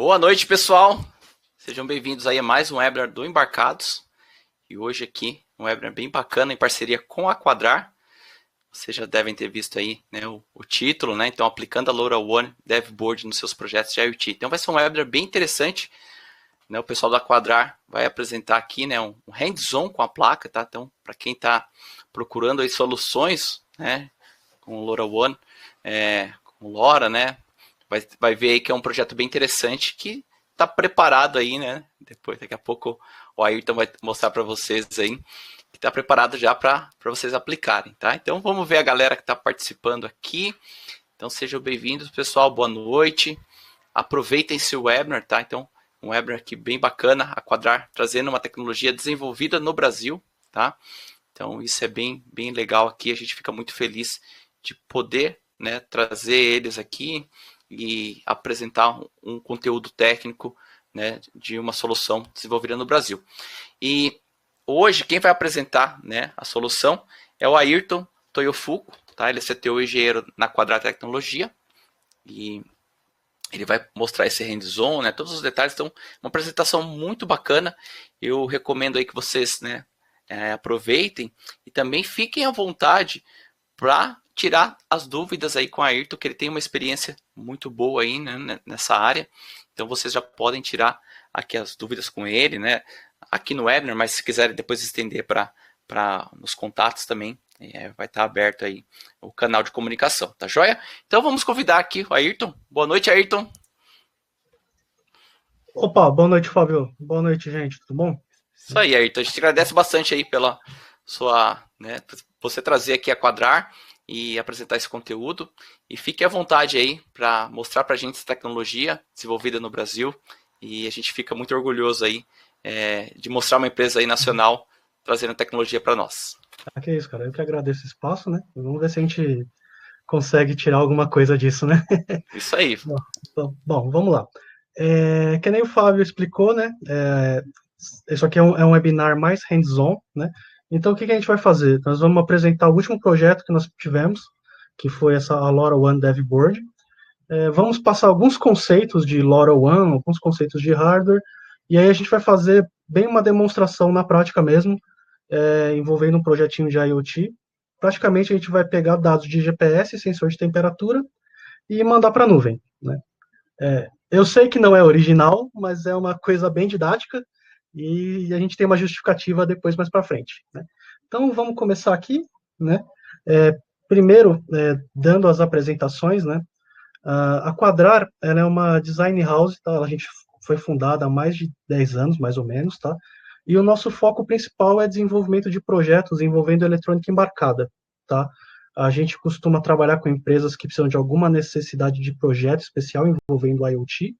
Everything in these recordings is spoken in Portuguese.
Boa noite, pessoal. Sejam bem-vindos aí a mais um webinar do Embarcados. E hoje aqui, um webinar bem bacana em parceria com a Quadrar. Vocês já devem ter visto aí, né, o título, né? Então, aplicando a LoRaWAN DevBoard nos seus projetos de IoT. Então, vai ser um webinar bem interessante. Né? O pessoal da Quadrar vai apresentar aqui, né, um hands-on com a placa, tá? Então, para quem está procurando aí soluções, né, com LoRaWAN, com LoRa, né? Vai ver aí que é um projeto bem interessante que está preparado aí, né? Daqui a pouco o Ayrton vai mostrar para vocês aí que está preparado já para vocês aplicarem, tá? Então vamos ver a galera que está participando aqui. Então sejam bem-vindos, pessoal. Boa noite. Aproveitem esse webinar, tá? Então um webinar aqui bem bacana, a Quadrar trazendo uma tecnologia desenvolvida no Brasil, tá? Então isso é bem legal aqui. A gente fica muito feliz de poder, né, trazer eles aqui e apresentar um conteúdo técnico, né, de uma solução desenvolvida no Brasil. E hoje quem vai apresentar, né, a solução é o Ayrton Toyofuku, tá? Ele é CTO engenheiro na Quadrar Tecnologia e ele vai mostrar esse hands-on, né, todos os detalhes. Então, uma apresentação muito bacana. Eu recomendo aí que vocês, né, aproveitem e também fiquem à vontade para tirar as dúvidas aí com a Ayrton, que ele tem uma experiência muito boa aí, né, nessa área. Então vocês já podem tirar aqui as dúvidas com ele, né, aqui no webinar, mas se quiserem depois estender para nos contatos também, vai estar aberto aí o canal de comunicação, tá joia? Então vamos convidar aqui o Ayrton. Boa noite, Ayrton. Opa, boa noite, Fábio. Boa noite, gente. Tudo bom? Isso aí, Ayrton. A gente agradece bastante aí pela sua, né, você trazer aqui a Quadrar e apresentar esse conteúdo. E fique à vontade aí para mostrar para a gente essa tecnologia desenvolvida no Brasil. E a gente fica muito orgulhoso aí de mostrar uma empresa aí nacional trazendo tecnologia para nós. Que é isso, cara. Eu que agradeço o espaço, né? Vamos ver se a gente consegue tirar alguma coisa disso, né? Isso aí. Bom, vamos lá. Que nem o Fábio explicou, né? Isso aqui é um webinar mais hands-on, né? Então, o que a gente vai fazer? Nós vamos apresentar o último projeto que nós tivemos, que foi a LoRaWAN DevBoard. Vamos passar alguns conceitos de LoRaWAN, alguns conceitos de hardware, e aí a gente vai fazer bem uma demonstração na prática mesmo, envolvendo um projetinho de IoT. Praticamente a gente vai pegar dados de GPS, sensor de temperatura, e mandar para a nuvem, né? Eu sei que não é original, mas é uma coisa bem didática, e a gente tem uma justificativa depois mais para frente, né? Então vamos começar aqui, né? Primeiro, dando as apresentações, né? A Quadrar, ela é uma design house, tá? A gente foi fundada há mais de 10 anos, mais ou menos, tá? E o nosso foco principal é desenvolvimento de projetos envolvendo eletrônica embarcada, tá? A gente costuma trabalhar com empresas que precisam de alguma necessidade de projeto especial envolvendo IoT,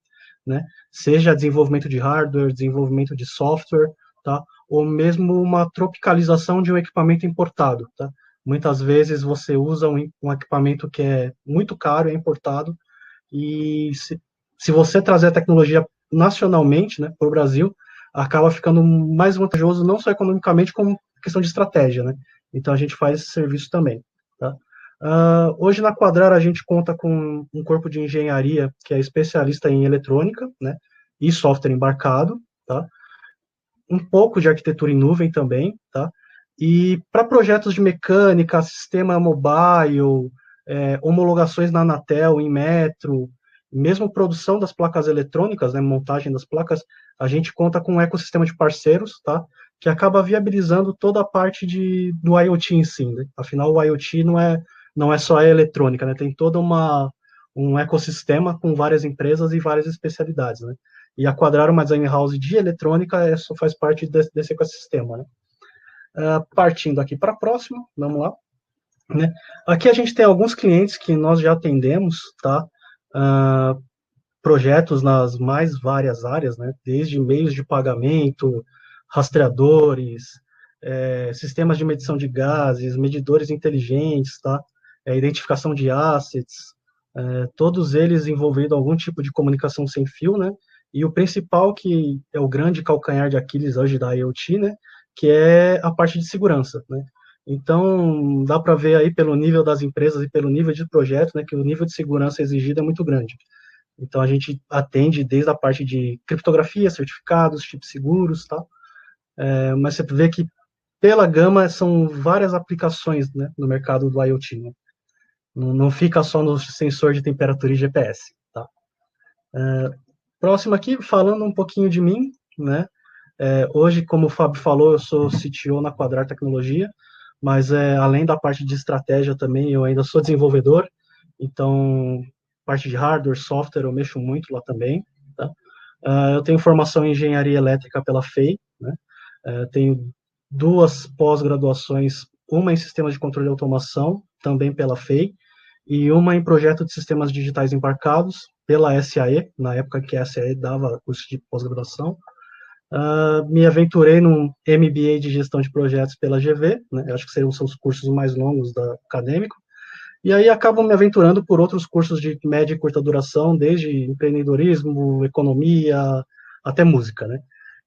né? Seja desenvolvimento de hardware, desenvolvimento de software, tá? Ou mesmo uma tropicalização de um equipamento importado, tá? Muitas vezes você usa um equipamento que é muito caro, é importado, e se você trazer a tecnologia nacionalmente, né, para o Brasil, acaba ficando mais vantajoso, não só economicamente, como questão de estratégia, né? Então a gente faz esse serviço também, tá? Hoje na Quadrar a gente conta com um corpo de engenharia que é especialista em eletrônica, né, e software embarcado, tá? Um pouco de arquitetura em nuvem também, tá? E para projetos de mecânica, sistema mobile, homologações na Anatel, em metro, mesmo produção das placas eletrônicas, né, montagem das placas, a gente conta com um ecossistema de parceiros, tá? Que acaba viabilizando toda a parte do IoT em si, né? Afinal, o IoT não é só a eletrônica, né? Tem todo um ecossistema com várias empresas e várias especialidades, né? E a Quadrar, uma design house de eletrônica, só faz parte desse ecossistema, né? Partindo aqui para a próxima, vamos lá. Né? Aqui a gente tem alguns clientes que nós já atendemos, tá? Projetos nas mais várias áreas, né? Desde meios de pagamento, rastreadores, sistemas de medição de gases, medidores inteligentes, tá? Identificação de assets, todos eles envolvendo algum tipo de comunicação sem fio, né? E o principal, que é o grande calcanhar de Aquiles hoje da IoT, né? Que é a parte de segurança, né? Então, dá para ver aí pelo nível das empresas e pelo nível de projeto, né, que o nível de segurança exigido é muito grande. Então a gente atende desde a parte de criptografia, certificados, chips seguros, tá? Mas você vê que pela gama são várias aplicações, né, no mercado do IoT, né? Não fica só no sensor de temperatura e GPS, tá? Próximo aqui, falando um pouquinho de mim, né? Hoje, como o Fábio falou, eu sou CTO na Quadrar Tecnologia, mas além da parte de estratégia também, eu ainda sou desenvolvedor, então, parte de hardware, software, eu mexo muito lá também, tá? Eu tenho formação em engenharia elétrica pela FEI, né? Tenho 2 pós-graduações, uma em sistemas de controle e automação, também pela FEI, e uma em projeto de sistemas digitais embarcados, pela SAE, na época que a SAE dava curso de pós-graduação. Me aventurei num MBA de gestão de projetos pela GV, né? Eu acho que seriam os cursos mais longos da acadêmico, e aí acabo me aventurando por outros cursos de média e curta duração, desde empreendedorismo, economia, até música, né?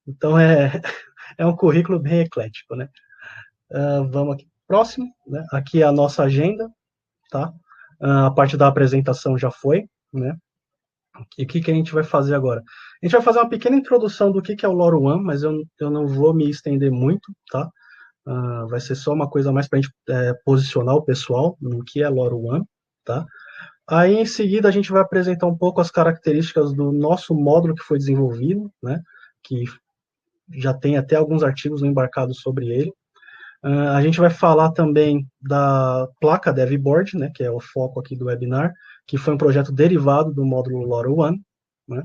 Então é um currículo bem eclético, né? Vamos aqui, próximo, né? Aqui é a nossa agenda, tá? A parte da apresentação já foi, né? E o que a gente vai fazer agora? A gente vai fazer uma pequena introdução do que é o LoRaWAN, mas eu não vou me estender muito, tá? Vai ser só uma coisa mais para a gente posicionar o pessoal no que é LoRaWAN, tá? Aí, em seguida, a gente vai apresentar um pouco as características do nosso módulo que foi desenvolvido, né? Que já tem até alguns artigos embarcados sobre ele. A gente vai falar também da placa DevBoard, né, que é o foco aqui do webinar, que foi um projeto derivado do módulo LoRaWAN, né.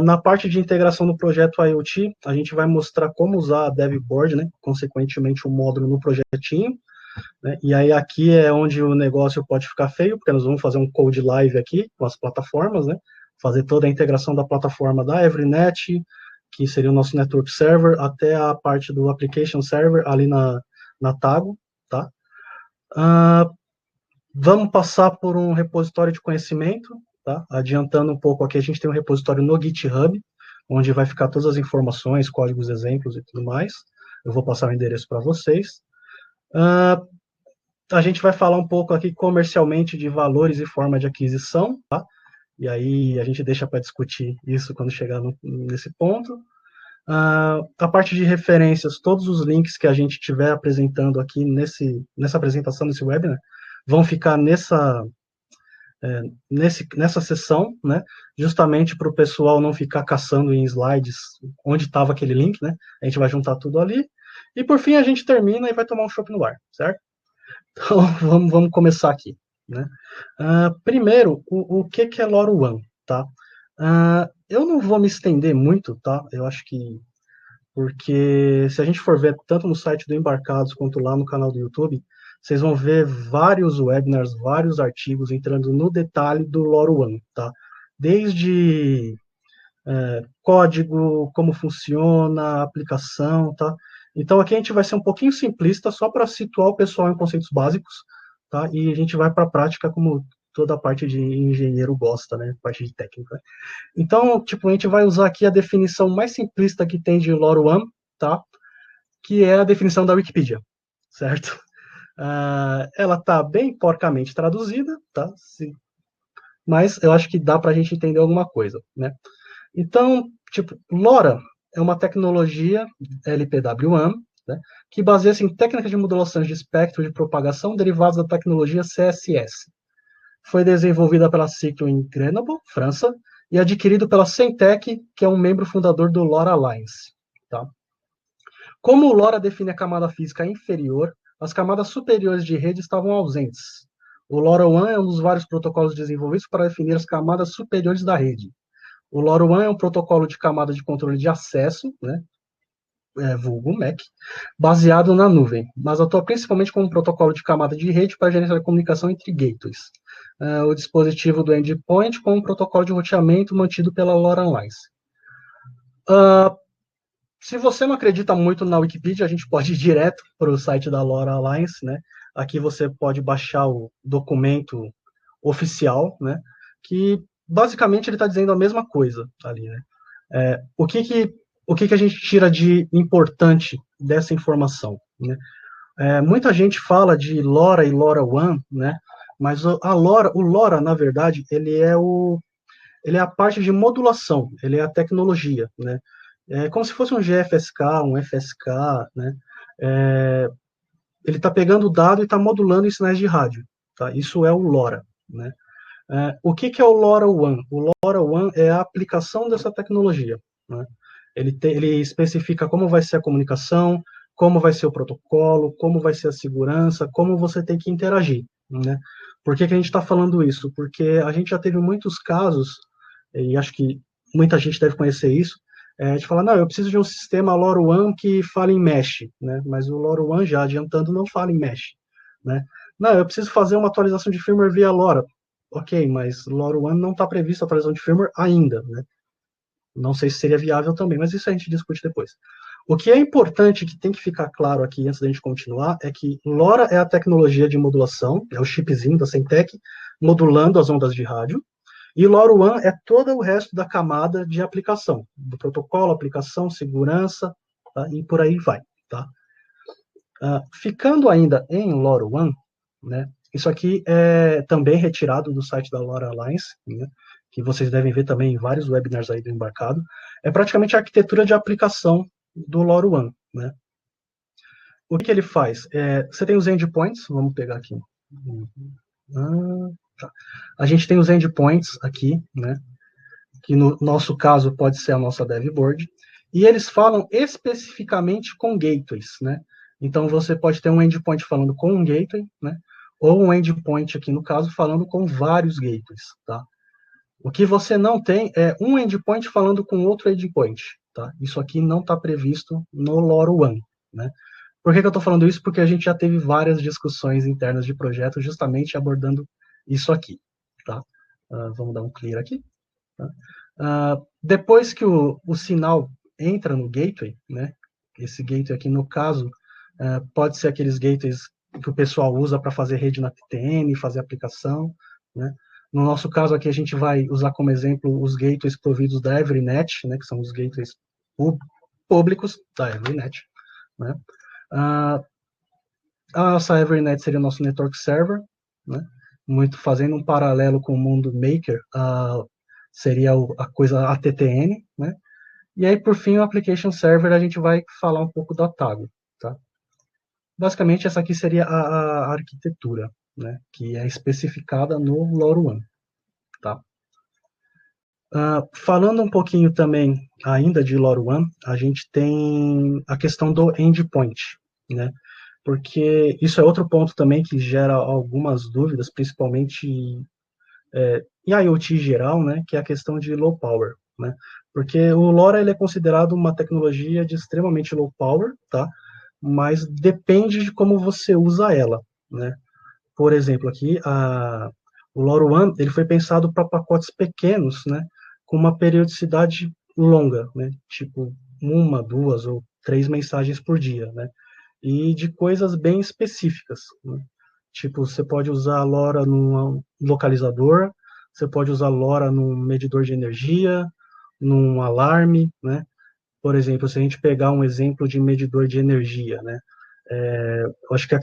Na parte de integração do projeto IoT, a gente vai mostrar como usar a DevBoard, né, consequentemente o módulo no projetinho, né, e aí aqui é onde o negócio pode ficar feio, porque nós vamos fazer um code live aqui com as plataformas, né, fazer toda a integração da plataforma da Evernet, que seria o nosso network server, até a parte do application server ali na Tago, tá? Vamos passar por um repositório de conhecimento, tá? Adiantando um pouco aqui, a gente tem um repositório no GitHub, onde vai ficar todas as informações, códigos, exemplos e tudo mais. Eu vou passar o endereço para vocês. A gente vai falar um pouco aqui comercialmente de valores e forma de aquisição, tá? E aí a gente deixa para discutir isso quando chegar nesse ponto. A parte de referências, todos os links que a gente estiver apresentando aqui nessa apresentação, nesse webinar, vão ficar nessa sessão, né, justamente para o pessoal não ficar caçando em slides onde estava aquele link, né, a gente vai juntar tudo ali, e por fim a gente termina e vai tomar um chopp no ar, certo? Então vamos começar aqui, né. Primeiro, o que é LoRaWAN, tá? Eu não vou me estender muito, tá? Eu acho que porque se a gente for ver tanto no site do Embarcados quanto lá no canal do YouTube, vocês vão ver vários webinars, vários artigos entrando no detalhe do LoRaWAN, tá? Desde código, como funciona, aplicação, tá? Então aqui a gente vai ser um pouquinho simplista, só para situar o pessoal em conceitos básicos, tá? E a gente vai para a prática como toda a parte de engenheiro gosta, né? Parte de técnica. Então, tipo, a gente vai usar aqui a definição mais simplista que tem de LoRaWAN, tá? Que é a definição da Wikipedia, certo? Ela tá bem porcamente traduzida, tá? Sim. Mas eu acho que dá para a gente entender alguma coisa, né? Então, tipo, LoRa é uma tecnologia LPWAN, né, que baseia-se em técnicas de modulação de espectro de propagação derivadas da tecnologia CSS. Foi desenvolvida pela Ciclo em Grenoble, França, e adquirido pela Centec, que é um membro fundador do LoRa Alliance. Tá? Como o LoRa define a camada física inferior, as camadas superiores de rede estavam ausentes. O LoRaWAN é um dos vários protocolos desenvolvidos para definir as camadas superiores da rede. O LoRaWAN é um protocolo de camada de controle de acesso, né, vulgo MEC, baseado na nuvem, mas atua principalmente como um protocolo de camada de rede para gerenciar a comunicação entre gateways. O dispositivo do endpoint com um protocolo de roteamento mantido pela LoRa Alliance. Se você não acredita muito na Wikipedia, a gente pode ir direto para o site da LoRa Alliance, né? Aqui você pode baixar o documento oficial, né? Que basicamente ele está dizendo a mesma coisa ali, né? O que a gente tira de importante dessa informação, né? Muita gente fala de LoRa e LoRaWAN, né? Mas o LoRa, na verdade, ele ele é a parte de modulação, ele é a tecnologia, né? É como se fosse um GFSK, um FSK, né? Ele está pegando o dado e está modulando em sinais de rádio, tá? Isso é o LoRa, né? O que é o LoRaWAN? O LoRaWAN é a aplicação dessa tecnologia, né? Ele especifica como vai ser a comunicação, como vai ser o protocolo, como vai ser a segurança, como você tem que interagir, né? Por que a gente está falando isso? Porque a gente já teve muitos casos, e acho que muita gente deve conhecer isso, de falar, não, eu preciso de um sistema LoRaWAN que fale em mesh, né? Mas o LoRaWAN, já adiantando, não fala em mesh, né? Não, eu preciso fazer uma atualização de firmware via LoRa. Ok, mas LoRaWAN não está prevista a atualização de firmware ainda, né? Não sei se seria viável também, mas isso a gente discute depois. O que é importante, que tem que ficar claro aqui antes da gente continuar, é que LoRa é a tecnologia de modulação, é o chipzinho da Semtech, modulando as ondas de rádio, e LoRaWAN é todo o resto da camada de aplicação, do protocolo, aplicação, segurança, tá? E por aí vai, tá? Ficando ainda em LoRaWAN, né, isso aqui é também retirado do site da LoRa Alliance, né, que vocês devem ver também em vários webinars aí do embarcado, é praticamente a arquitetura de aplicação do LoRaWAN, né. O que ele faz? Você tem os endpoints, vamos pegar aqui. Tá. A gente tem os endpoints aqui, né, que no nosso caso pode ser a nossa dev board, e eles falam especificamente com gateways, né? Então você pode ter um endpoint falando com um gateway, né? Ou um endpoint aqui no caso falando com vários gateways, tá? O que você não tem é um endpoint falando com outro endpoint, tá? Isso aqui não está previsto no LoRaWAN, né? Por que eu estou falando isso? Porque a gente já teve várias discussões internas de projeto justamente abordando isso aqui, tá? Vamos dar um clear aqui. Tá? Depois que o sinal entra no gateway, né? Esse gateway aqui, no caso, pode ser aqueles gateways que o pessoal usa para fazer rede na TTN, fazer aplicação, né? No nosso caso aqui, a gente vai usar como exemplo os gateways providos da Evernet, né? Que são os gateways públicos da Evernet, né? A nossa Evernet seria o nosso network server, né? Muito fazendo um paralelo com o mundo maker, seria a coisa ATTN, né? E aí, por fim, o Application Server, a gente vai falar um pouco da Tago, tá? Basicamente, essa aqui seria a arquitetura, né? Que é especificada no LoRaWAN, tá? Falando um pouquinho também, ainda de LoRaWAN, a gente tem a questão do endpoint, né? Porque isso é outro ponto também que gera algumas dúvidas, principalmente em IoT em geral, né, que é a questão de low power, né? Porque o LoRa ele é considerado uma tecnologia de extremamente low power, tá? Mas depende de como você usa ela, né? Por exemplo, aqui o LoRaWAN ele foi pensado para pacotes pequenos, né, com uma periodicidade longa, né? Tipo uma, duas ou três mensagens por dia, né? E de coisas bem específicas, né? Tipo, você pode usar a LoRa num localizador, você pode usar a LoRa num medidor de energia, num alarme, né? Por exemplo, se a gente pegar um exemplo de medidor de energia, né? Eu acho que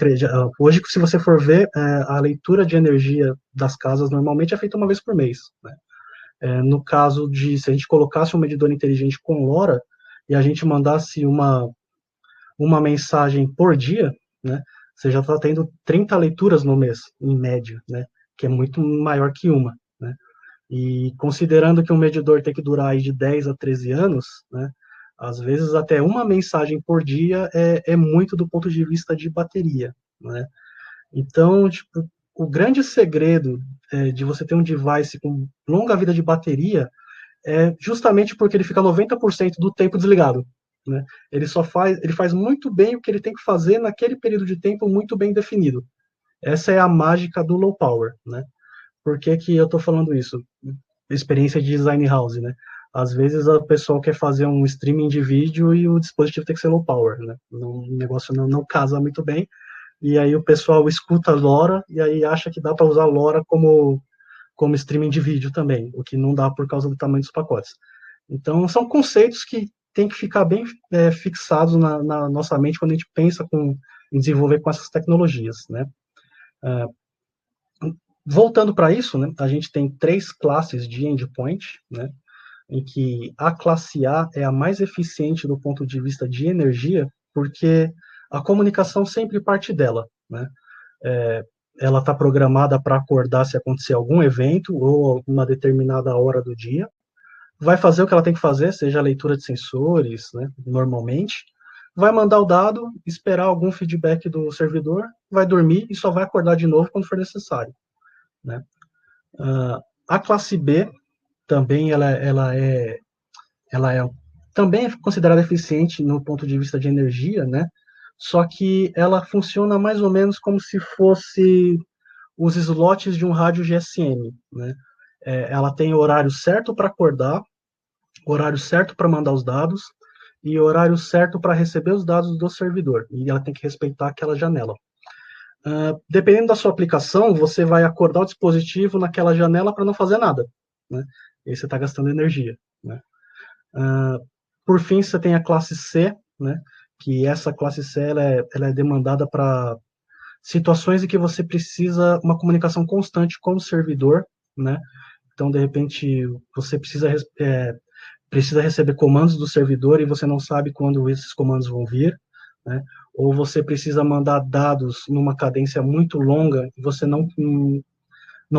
hoje, se você for ver, a leitura de energia das casas normalmente é feita uma vez por mês, né? No caso de, se a gente colocasse um medidor inteligente com LoRa e a gente mandasse uma mensagem por dia, né? Você já está tendo 30 leituras no mês, em média, né? Que é muito maior que uma, né? E considerando que um medidor tem que durar aí de 10 a 13 anos, né? Às vezes até uma mensagem por dia é muito do ponto de vista de bateria, né? Então, tipo, o grande segredo de você ter um device com longa vida de bateria é justamente porque ele fica 90% do tempo desligado, né? Ele faz muito bem o que ele tem que fazer naquele período de tempo muito bem definido. Essa é a mágica do low power, né? Por que que eu estou falando isso? Experiência de design house, né? Às vezes a pessoa quer fazer um streaming de vídeo e o dispositivo tem que ser low power, né? O negócio não casa muito bem, e aí o pessoal escuta LoRa e aí acha que dá para usar LoRa como streaming de vídeo também, o que não dá por causa do tamanho dos pacotes. Então, são conceitos que tem que ficar bem fixados na nossa mente quando a gente pensa em desenvolver com essas tecnologias, né? Voltando para isso, né, a gente tem 3 classes de endpoint, né, em que a classe A é a mais eficiente do ponto de vista de energia, porque a comunicação sempre parte dela, né? Ela está programada para acordar se acontecer algum evento ou uma determinada hora do dia, vai fazer o que ela tem que fazer, seja a leitura de sensores, né, normalmente, vai mandar o dado, esperar algum feedback do servidor, vai dormir e só vai acordar de novo quando for necessário, né? A classe B também ela é também é considerada eficiente no ponto de vista de energia, né? Só que ela funciona mais ou menos como se fosse os slots de um rádio GSM, né? Ela tem horário certo para acordar, horário certo para mandar os dados e horário certo para receber os dados do servidor. E ela tem que respeitar aquela janela. Dependendo da sua aplicação, você vai acordar o dispositivo naquela janela para não fazer nada, né? E aí você está gastando energia, né? Por fim, você tem a classe C, né? Que essa classe C ela é demandada para situações em que você precisa uma comunicação constante com o servidor, né? Então, de repente, você precisa receber comandos do servidor e você não sabe quando esses comandos vão vir, né? Ou você precisa mandar dados numa cadência muito longa e você não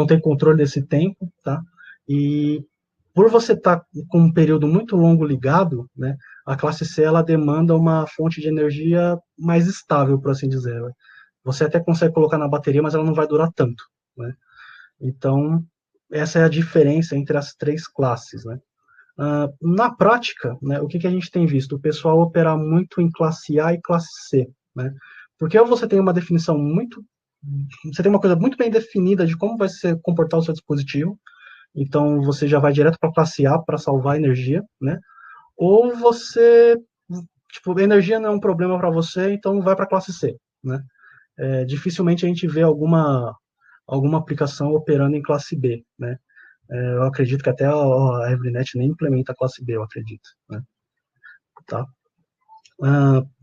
tem controle desse tempo, tá? E por você estar com um período muito longo ligado, né, a classe C ela demanda uma fonte de energia mais estável, por assim dizer. Né? Você até consegue colocar na bateria, mas ela não vai durar tanto, né? Então, essa é a diferença entre as 3 classes, né? Na prática, né, o que a gente tem visto? O pessoal operar muito em classe A e classe C, né? Porque ou você tem uma definição você tem uma coisa muito bem definida de como vai se comportar o seu dispositivo, então você já vai direto para a classe A para salvar energia, né? Ou você, tipo, energia não é um problema para você, então vai para a classe C, né? Dificilmente a gente vê alguma aplicação operando em classe B, né? Eu acredito que até a Evernet nem implementa a classe B, eu acredito, né? Tá?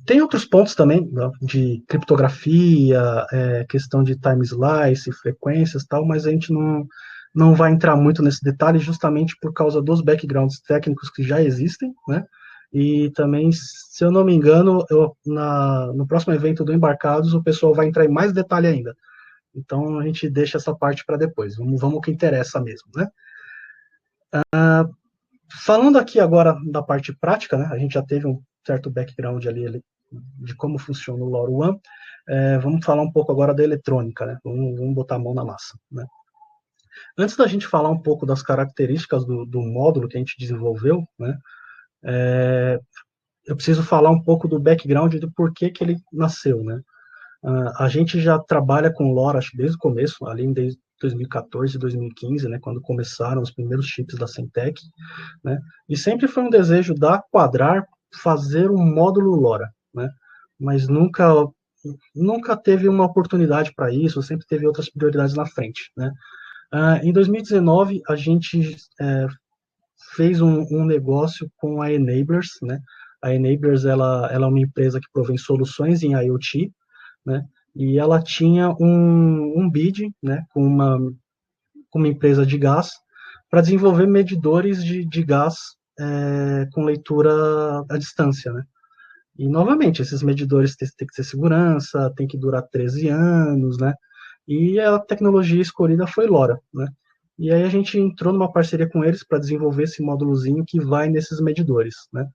Tem outros pontos também, né, de criptografia, questão de time slice, frequências e tal, mas a gente não vai entrar muito nesse detalhe justamente por causa dos backgrounds técnicos que já existem, né? E também, se eu não me engano, no próximo evento do Embarcados, o pessoal vai entrar em mais detalhe ainda. Então, a gente deixa essa parte para depois. Vamos ao que interessa mesmo, né? Falando aqui agora da parte prática, né? A gente já teve um certo background ali de como funciona o LoRaWAN. Vamos falar um pouco agora da eletrônica, né? Vamos botar a mão na massa, né? Antes da gente falar um pouco das características do módulo que a gente desenvolveu, né? Eu preciso falar um pouco do background do porquê que ele nasceu, né? A gente já trabalha com LoRa, acho que desde o começo, ali desde 2014, 2015, né, quando começaram os primeiros chips da Semtech, né, e sempre foi um desejo da Quadrar fazer um módulo LoRa, né, mas nunca teve uma oportunidade para isso, sempre teve outras prioridades na frente, né. Em 2019, a gente fez um negócio com a Enablers, né, a Enablers, ela é uma empresa que provém soluções em IoT, né, e ela tinha um bid, né, com uma empresa de gás para desenvolver medidores de gás com leitura à distância, né? E, novamente, esses medidores têm que ter segurança, tem que durar 13 anos, né? E a tecnologia escolhida foi LoRa, né? E aí a gente entrou numa parceria com eles para desenvolver esse módulozinho que vai nesses medidores, né?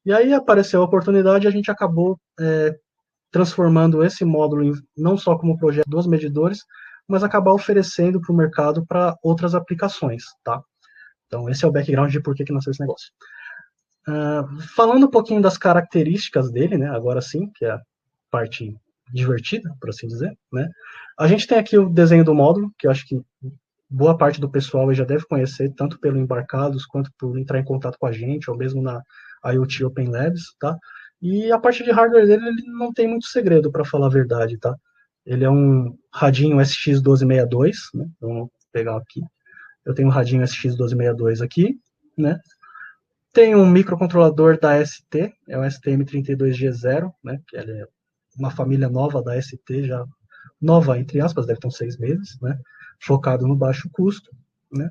E aí apareceu a oportunidade e a gente acabou transformando esse módulo não só como projeto dos medidores, mas acabar oferecendo para o mercado para outras aplicações, tá? Então, esse é o background de por que nasceu esse negócio. Falando um pouquinho das características dele, né, agora sim, que é a parte divertida, por assim dizer, né? A gente tem aqui o desenho do módulo, que eu acho que boa parte do pessoal já deve conhecer, tanto pelo Embarcados, quanto por entrar em contato com a gente, ou mesmo na IoT Open Labs, tá? E a parte de hardware dele, ele não tem muito segredo, para falar a verdade, tá? Ele é um radinho SX1262, né? Então, vou pegar aqui. Eu tenho um radinho SX1262 aqui, né? Tem um microcontrolador da ST, é o STM32G0, né? Que ele é uma família nova da ST, já nova, entre aspas, deve ter uns 6 meses, né? focado no baixo custo, né?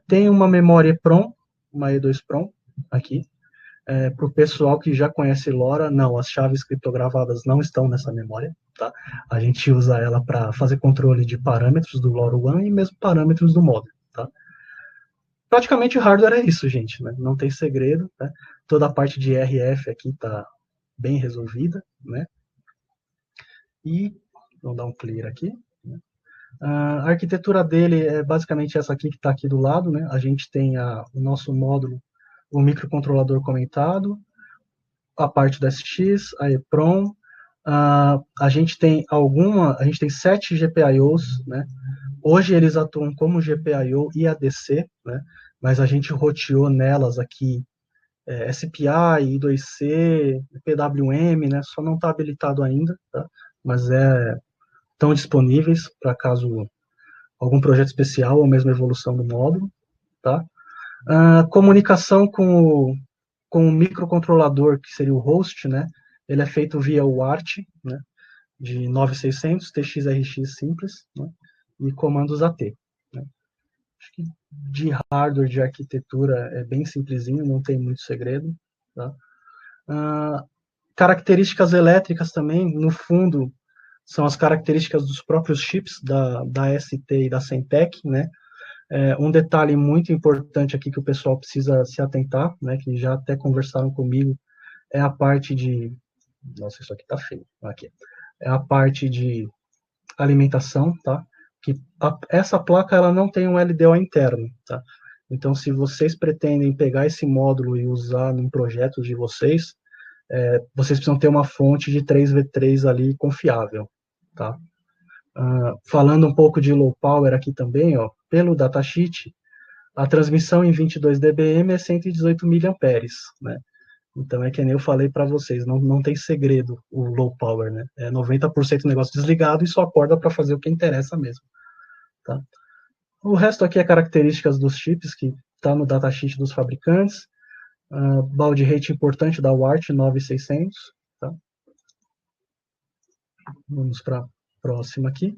Tem uma memória EPROM, uma E2 PROM, aqui. Para o pessoal que já conhece LoRa, não, as chaves criptografadas não estão nessa memória, tá? A gente usa ela para fazer controle de parâmetros do LoRaWAN e mesmo parâmetros do modem, tá? Praticamente o hardware é isso, gente, né? Não tem segredo, né? Toda a parte de RF aqui está bem resolvida, né? E vamos dar um clear aqui. Né? A arquitetura dele é basicamente essa aqui que está aqui do lado, né? A gente tem o nosso módulo, o microcontrolador comentado, a parte do SX, a EPROM, a gente tem 7 GPIOs, né? Hoje eles atuam como GPIO e ADC, né? Mas a gente roteou nelas aqui SPI, I2C, PWM, né? Só não está habilitado ainda, tá? Mas estão disponíveis para caso algum projeto especial ou mesmo evolução do módulo, tá? Comunicação com o microcontrolador, que seria o host, né? Ele é feito via UART, né? De 9600, TXRX simples, né? E comandos AT. Né? Acho que de hardware, de arquitetura, é bem simplesinho, não tem muito segredo. Tá? Características elétricas também, no fundo, são as características dos próprios chips da ST e da Centec, né? Um detalhe muito importante aqui que o pessoal precisa se atentar, né, que já até conversaram comigo, é a parte de... Nossa, isso aqui tá feio. Aqui. É a parte de alimentação, tá? Que essa placa ela não tem um LDO interno, tá? Então, se vocês pretendem pegar esse módulo e usar em projetos de vocês, vocês precisam ter uma fonte de 3V3 ali confiável, tá? Falando um pouco de low power aqui também, ó, pelo datasheet, a transmissão em 22 dBm é 118 miliamperes, né? Então é que nem eu falei para vocês, não tem segredo o low power, né? É 90% do negócio desligado e só acorda para fazer o que interessa mesmo, tá? O resto aqui é características dos chips que está no datasheet dos fabricantes, baud rate importante da UART 9600, tá? Vamos para a próxima aqui.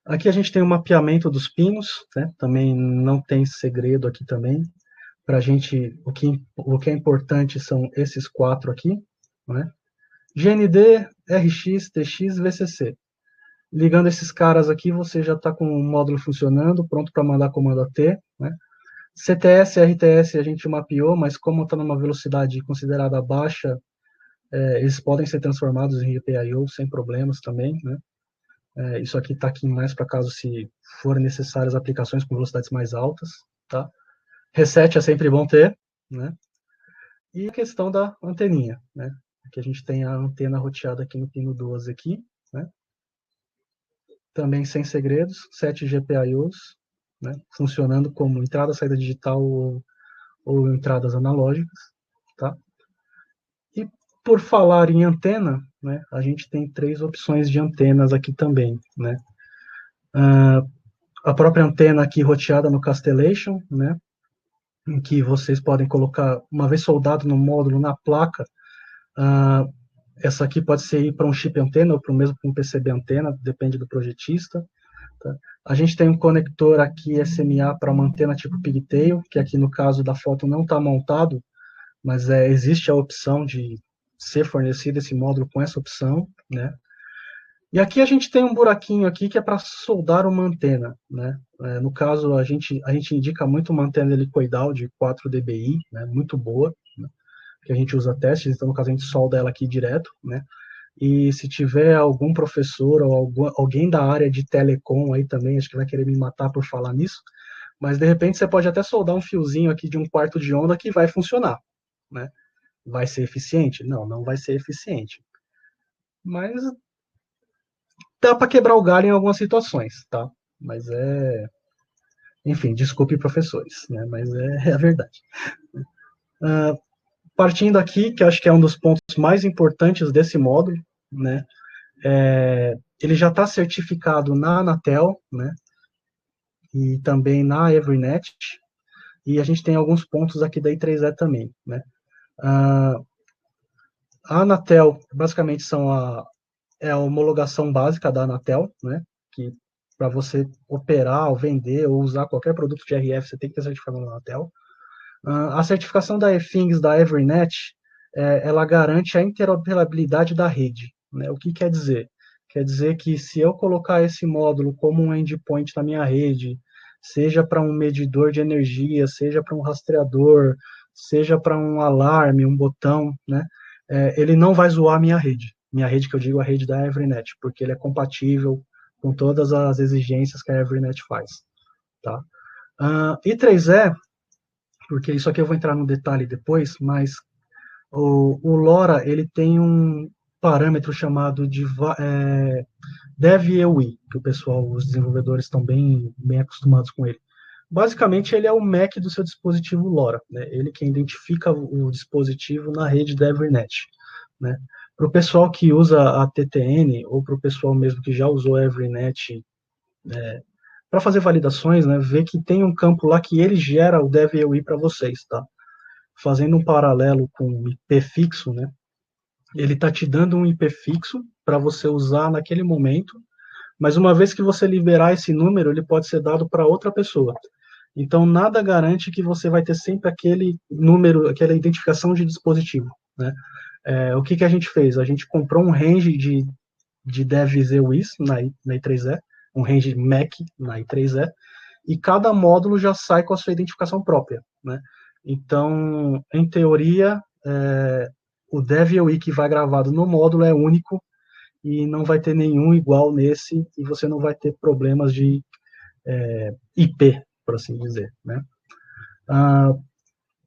Aqui a gente tem o mapeamento dos pinos, né? Também não tem segredo aqui também. Para a gente, o que é importante são esses 4 aqui, né? GND, RX, TX, VCC. Ligando esses caras aqui, você já está com o módulo funcionando, pronto para mandar comando AT, né? CTS, RTS a gente mapeou, mas como está numa velocidade considerada baixa, eles podem ser transformados em GPIO sem problemas também, né? Isso aqui está aqui mais para caso se forem necessárias aplicações com velocidades mais altas, tá? Reset é sempre bom ter, né? E a questão da anteninha, né? Aqui a gente tem a antena roteada aqui no pino 12 aqui, né? Também sem segredos, 7 GPIOs, né? Funcionando como entrada, saída digital ou entradas analógicas, tá? E por falar em antena, né? A gente tem 3 opções de antenas aqui também, né? A própria antena aqui roteada no Castellation, né? Em que vocês podem colocar, uma vez soldado no módulo, na placa, essa aqui pode ser para um chip antena ou para o mesmo para um PCB antena, depende do projetista. Tá? A gente tem um conector aqui SMA para uma antena tipo pigtail, que aqui no caso da foto não está montado, mas existe a opção de ser fornecido esse módulo com essa opção, né? E aqui a gente tem um buraquinho aqui que é para soldar uma antena, né? No caso, a gente indica muito uma antena helicoidal de 4 dBi, né? Muito boa, né? Que a gente usa testes, então no caso a gente solda ela aqui direto, né? E se tiver algum professor ou alguém da área de telecom aí também, acho que vai querer me matar por falar nisso, mas de repente você pode até soldar um fiozinho aqui de 1/4 de onda que vai funcionar, né? Vai ser eficiente? Não, não vai ser eficiente. Mas dá para quebrar o galho em algumas situações, tá? Mas enfim, desculpe professores, né? Mas é a verdade. Partindo aqui, que acho que é um dos pontos mais importantes desse módulo, né? Ele já está certificado na Anatel, né? E também na Evernet, e a gente tem alguns pontos aqui da I3E também, né? A Anatel, basicamente, é a homologação básica da Anatel, né? Que para você operar, ou vender, ou usar qualquer produto de RF, você tem que ter certificação da Anatel. A certificação da eFthings, da Evernet, ela garante a interoperabilidade da rede, né? O que quer dizer? Quer dizer que se eu colocar esse módulo como um endpoint na minha rede, seja para um medidor de energia, seja para um rastreador, seja para um alarme, um botão, né? Ele não vai zoar a minha rede. Minha rede que eu digo a rede da Evernet, porque ele é compatível com todas as exigências que a Evernet faz, tá? I3E, porque isso aqui eu vou entrar no detalhe depois, mas o LoRa ele tem um parâmetro chamado de DevEUI, que o pessoal, os desenvolvedores estão bem acostumados com ele. Basicamente, ele é o MAC do seu dispositivo LoRa, né? Ele que identifica o dispositivo na rede da Evernet, né? Para o pessoal que usa a TTN, ou para o pessoal mesmo que já usou a Evernet para fazer validações, né, ver que tem um campo lá que ele gera o DevEUI para vocês, tá? Fazendo um paralelo com o IP fixo, né? Ele está te dando um IP fixo para você usar naquele momento, mas uma vez que você liberar esse número, ele pode ser dado para outra pessoa. Então, nada garante que você vai ter sempre aquele número, aquela identificação de dispositivo, né? O que a gente fez? A gente comprou um range de DevEUIs na I3E, um range MAC na I3E, e cada módulo já sai com a sua identificação própria, né? Então, em teoria, o DevEUI que vai gravado no módulo é único e não vai ter nenhum igual nesse, e você não vai ter problemas de IP, por assim dizer, né?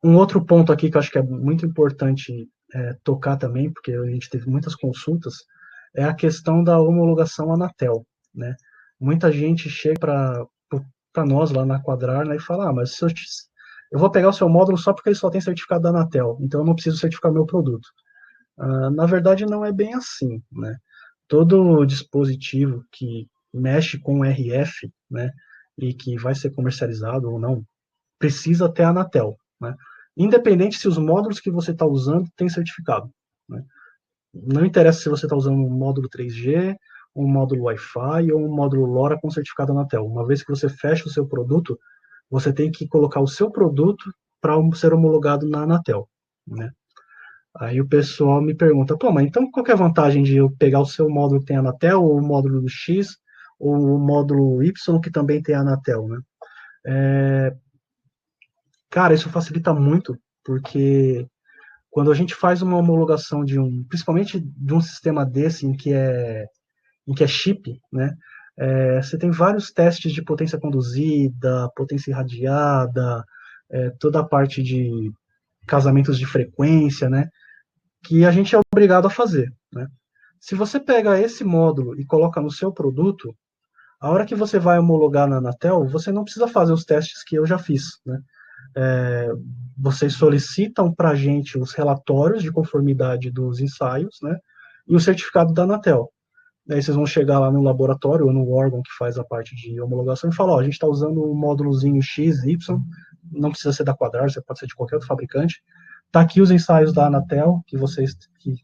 Um outro ponto aqui que eu acho que é muito importante tocar também, porque a gente teve muitas consultas, é a questão da homologação Anatel, né? Muita gente chega para nós lá na Quadrar, né, e fala, mas se eu vou pegar o seu módulo só porque ele só tem certificado da Anatel, então eu não preciso certificar meu produto. Na verdade, não é bem assim, né? Todo dispositivo que mexe com RF, né, e que vai ser comercializado ou não, precisa ter a Anatel, né? Independente se os módulos que você está usando têm certificado, né? Não interessa se você está usando um módulo 3G, um módulo Wi-Fi ou um módulo LoRa com certificado Anatel. Uma vez que você fecha o seu produto, você tem que colocar o seu produto para ser homologado na Anatel, né? Aí o pessoal me pergunta, pô, mas então qual que é a vantagem de eu pegar o seu módulo que tem Anatel, ou o módulo X, ou o módulo Y que também tem Anatel, né? Cara, isso facilita muito, porque quando a gente faz uma homologação principalmente de um sistema desse em que é chip, né? Você tem vários testes de potência conduzida, potência irradiada, toda a parte de casamentos de frequência, né? Que a gente é obrigado a fazer, né? Se você pega esse módulo e coloca no seu produto, a hora que você vai homologar na Anatel, você não precisa fazer os testes que eu já fiz, né? Vocês solicitam para a gente os relatórios de conformidade dos ensaios, né? E o certificado da Anatel. Daí vocês vão chegar lá no laboratório ou no órgão que faz a parte de homologação e falar, ó, a gente está usando um módulozinho X, Y, não precisa ser da Quadrar, você pode ser de qualquer outro fabricante. Tá aqui os ensaios da Anatel, que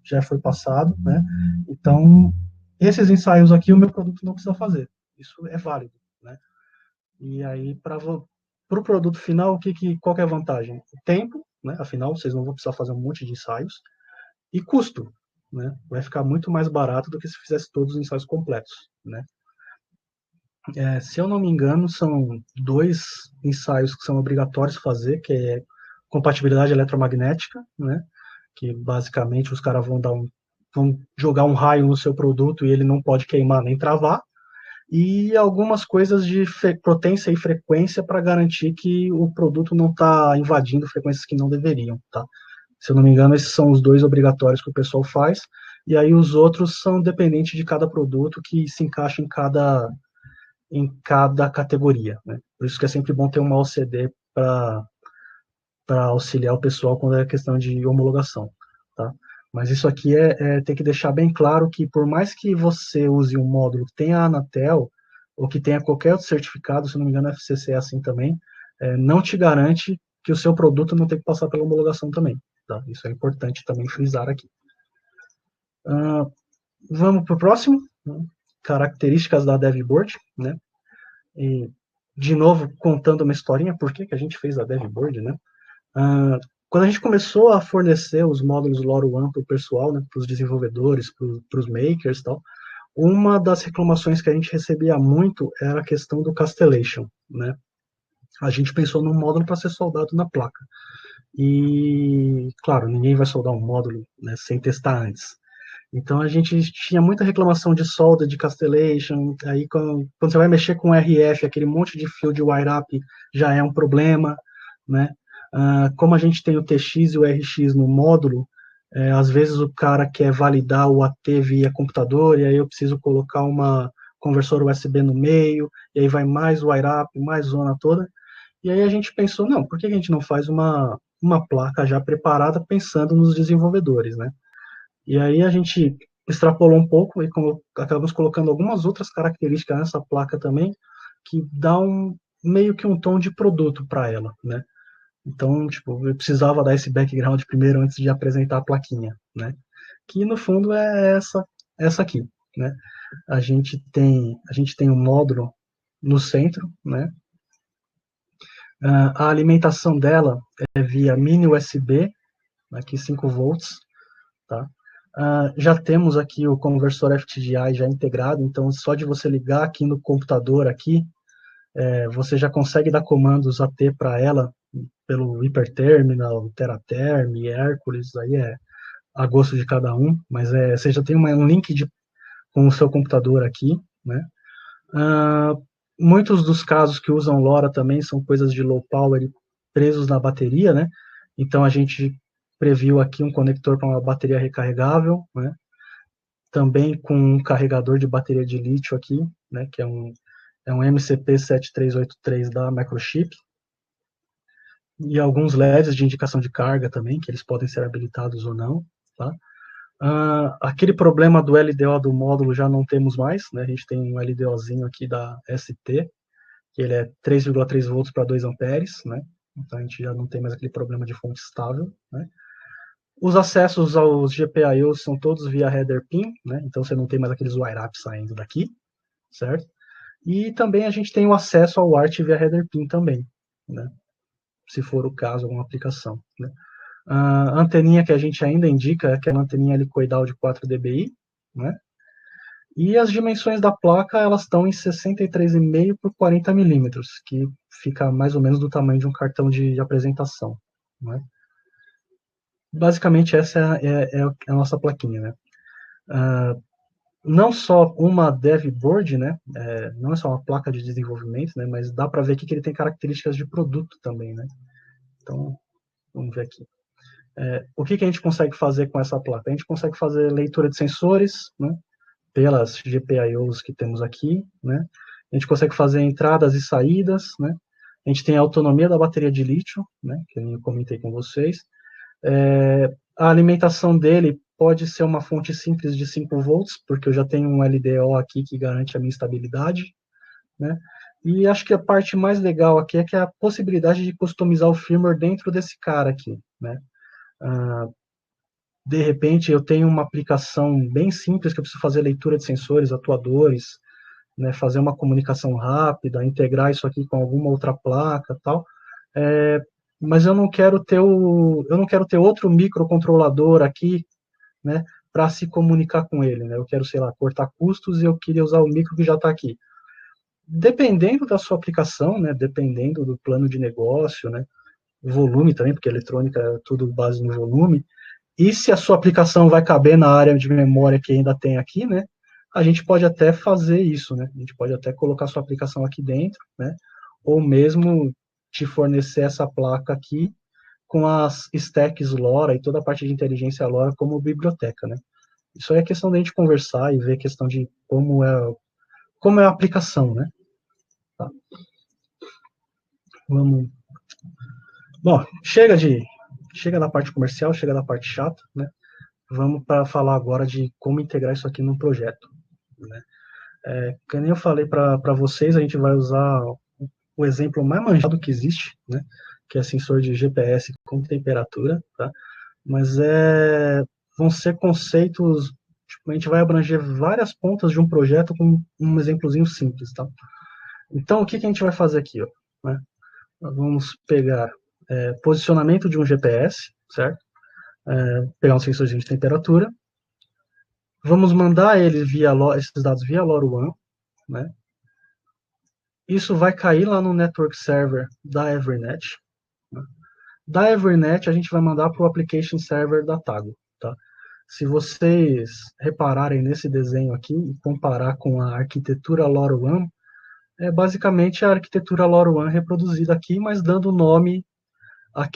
já foi passado, né? Então, esses ensaios aqui o meu produto não precisa fazer. Isso é válido, né? E aí, para o produto final, qual que é a vantagem? O tempo, né? Afinal, vocês não vão precisar fazer um monte de ensaios. E custo, né? Vai ficar muito mais barato do que se fizesse todos os ensaios completos, né? Se eu não me engano, são 2 ensaios que são obrigatórios fazer, que é compatibilidade eletromagnética, né? Que basicamente os caras vão jogar um raio no seu produto e ele não pode queimar nem travar, e algumas coisas de potência e frequência para garantir que o produto não está invadindo frequências que não deveriam, tá? Se eu não me engano, esses são os 2 obrigatórios que o pessoal faz, e aí os outros são dependentes de cada produto que se encaixa em cada categoria, né? Por isso que é sempre bom ter uma OCD para auxiliar o pessoal quando é questão de homologação, tá? Mas isso aqui tem que deixar bem claro que por mais que você use um módulo que tenha a Anatel, ou que tenha qualquer outro certificado, se não me engano a FCC é assim também, não te garante que o seu produto não tem que passar pela homologação também, tá? Isso é importante também frisar aqui. Vamos para o próximo, né? Características da DevBoard, né? E, de novo, contando uma historinha, por que a gente fez a DevBoard, né? Quando a gente começou a fornecer os módulos LoRaWAN para o pessoal, né, para os desenvolvedores, para os makers e tal, uma das reclamações que a gente recebia muito era a questão do castellation, né? A gente pensou num módulo para ser soldado na placa. E, claro, ninguém vai soldar um módulo, né, sem testar antes. Então a gente tinha muita reclamação de solda, de castellation, aí quando você vai mexer com RF, aquele monte de fio de wire-up já é um problema, né? Como a gente tem o TX e o RX no módulo, às vezes o cara quer validar o AT via computador, e aí eu preciso colocar uma conversor USB no meio, e aí vai mais wire-up, mais zona toda, e aí a gente pensou, não, por que a gente não faz uma placa já preparada pensando nos desenvolvedores, né? E aí a gente extrapolou um pouco e acabamos colocando algumas outras características nessa placa também, que dá meio que um tom de produto para ela, né? Então, tipo, eu precisava dar esse background primeiro antes de apresentar a plaquinha, né? Que no fundo é essa aqui, né? A gente tem um módulo no centro, né? A alimentação dela é via mini USB, aqui 5 volts, tá? Já temos aqui o conversor FTDI já integrado, então só de você ligar aqui no computador aqui, você já consegue dar comandos AT para ela pelo Hyperterminal, Teraterm, Hércules, aí é a gosto de cada um, mas você já tem um link com o seu computador aqui, né? Muitos dos casos que usam LoRa também são coisas de low power presos na bateria, né? Então a gente previu aqui um conector para uma bateria recarregável, né? Também com um carregador de bateria de lítio aqui, né? Que é um MCP7383 da Microchip. E alguns LEDs de indicação de carga também, que eles podem ser habilitados ou não, tá? Aquele problema do LDO do módulo já não temos mais, né? A gente tem um LDOzinho aqui da ST, que ele é 3,3 volts para 2 amperes, né? Então a gente já não tem mais aquele problema de fonte estável, né? Os acessos aos GPIOs são todos via header pin, né? Então você não tem mais aqueles wire-ups saindo daqui, certo? E também a gente tem o acesso ao ART via header pin também, né? Se for o caso, alguma aplicação, né? A anteninha que a gente ainda indica é aquela anteninha helicoidal de 4 dBi, né? E as dimensões da placa, elas estão em 63,5 por 40 milímetros, que fica mais ou menos do tamanho de um cartão de apresentação, né? Basicamente, essa é a nossa plaquinha, né? Não só uma dev board, né? Não é só uma placa de desenvolvimento, né? Mas dá para ver aqui que ele tem características de produto também, né? Então, vamos ver aqui. O que a gente consegue fazer com essa placa? A gente consegue fazer leitura de sensores, né? Pelas GPIOs que temos aqui, né? A gente consegue fazer entradas e saídas, né? A gente tem a autonomia da bateria de lítio, né? Que eu comentei com vocês. A alimentação dele pode ser uma fonte simples de 5 volts, porque eu já tenho um LDO aqui que garante a minha estabilidade, né? E acho que a parte mais legal aqui é que é a possibilidade de customizar o firmware dentro desse cara aqui, né? De repente, eu tenho uma aplicação bem simples que eu preciso fazer leitura de sensores, atuadores, né, fazer uma comunicação rápida, integrar isso aqui com alguma outra placa, tal. Mas eu não quero ter outro microcontrolador aqui, né, para se comunicar com ele, né? Eu quero, sei lá, cortar custos e eu queria usar o micro que já está aqui. Dependendo da sua aplicação, né, dependendo do plano de negócio, né, volume também, porque eletrônica é tudo base no volume. E se a sua aplicação vai caber na área de memória que ainda tem aqui, né? A gente pode até fazer isso, né? A gente pode até colocar sua aplicação aqui dentro, né? Ou mesmo te fornecer essa placa aqui com as stacks LoRa e toda a parte de inteligência LoRa como biblioteca, né? Isso aí é questão da gente conversar e ver a questão de como é a aplicação, né? Tá. Vamos. Bom, chega da parte comercial, chega da parte chata, né? Vamos para falar agora de como integrar isso aqui num projeto, né? Que nem eu falei para vocês, a gente vai usar o exemplo mais manjado que existe, né? Que é sensor de GPS com temperatura, tá? Mas vão ser conceitos, tipo, a gente vai abranger várias pontas de um projeto com um exemplozinho simples, tá? Então, o que a gente vai fazer aqui? Ó, né? Nós vamos pegar posicionamento de um GPS, certo? Pegar um sensorzinho de temperatura. Vamos mandar ele esses dados via LoRaWAN, né? Isso vai cair lá no network server da Evernet. Né? Da Evernet, a gente vai mandar para o application server da Tago. Tá? Se vocês repararem nesse desenho aqui e comparar com a arquitetura LoRaWAN, é basicamente a arquitetura LoRaWAN reproduzida aqui, mas dando nome a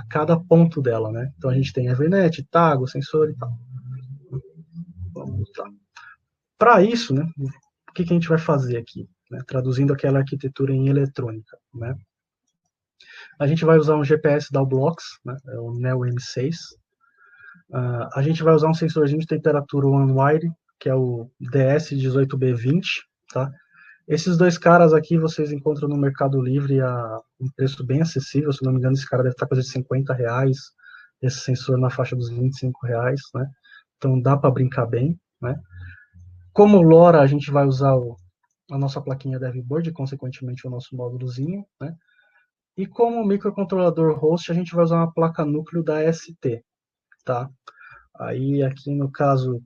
cada ponto dela, né? Então a gente tem Evernet, Tago, sensor e tal. Para isso, né, o que a gente vai fazer aqui? Né, traduzindo aquela arquitetura em eletrônica, né? A gente vai usar um GPS da Ublox, né, é o Neo M6. A gente vai usar um sensorzinho de temperatura one-wire, que é o DS18B20, tá? Esses dois caras aqui vocês encontram no Mercado Livre a um preço bem acessível, se não me engano esse cara deve estar coisa de R$ 50, esse sensor na faixa dos R$ 25, né? Então dá para brincar bem, né? Como LoRa a gente vai usar a nossa plaquinha DevBoard, consequentemente o nosso módulozinho, né? E como microcontrolador host a gente vai usar uma placa núcleo da ST, tá? Aí aqui no caso,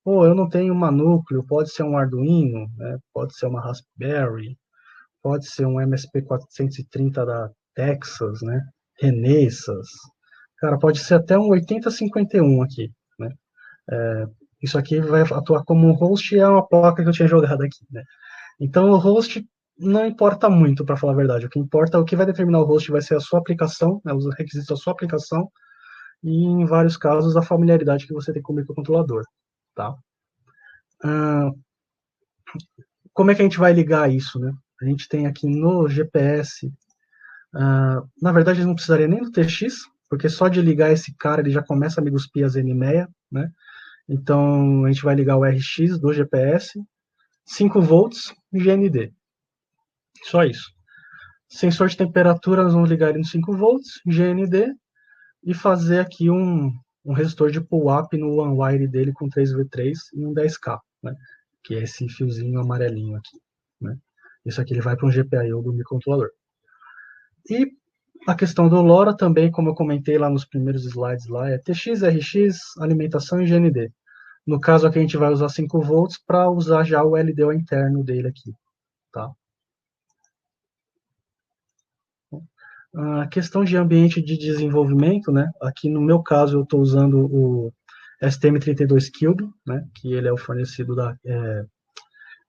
eu não tenho uma núcleo, pode ser um Arduino, né? Pode ser uma Raspberry, pode ser um MSP430 da Texas, né? Renesas. Cara, pode ser até um 8051 aqui, né? Isso aqui vai atuar como um host e é uma placa que eu tinha jogado aqui, né? Então o host não importa muito, para falar a verdade. O que importa, o que vai determinar o host vai ser a sua aplicação, né? Os requisitos da sua aplicação e, em vários casos, a familiaridade que você tem com o microcontrolador, tá? Como é que a gente vai ligar isso, né? A gente tem aqui no GPS, na verdade, não precisaria nem do TX, porque só de ligar esse cara ele já começa a me cuspir as NMEA, né? Então a gente vai ligar o RX do GPS, 5 volts GND. Só isso. Sensor de temperatura, nós vamos ligar ele no 5 volts GND e fazer aqui um resistor de pull-up no one-wire dele com 3V3 e um 10K, né? Que é esse fiozinho amarelinho aqui, né? Isso aqui ele vai para um GPIO do microcontrolador. E a questão do LoRa também, como eu comentei lá nos primeiros slides, lá é TX, RX, alimentação e GND. No caso aqui a gente vai usar 5 volts para usar já o LDO interno dele aqui, tá? A questão de ambiente de desenvolvimento, né? Aqui no meu caso eu estou usando o STM32 Cube, né? Que ele é o fornecido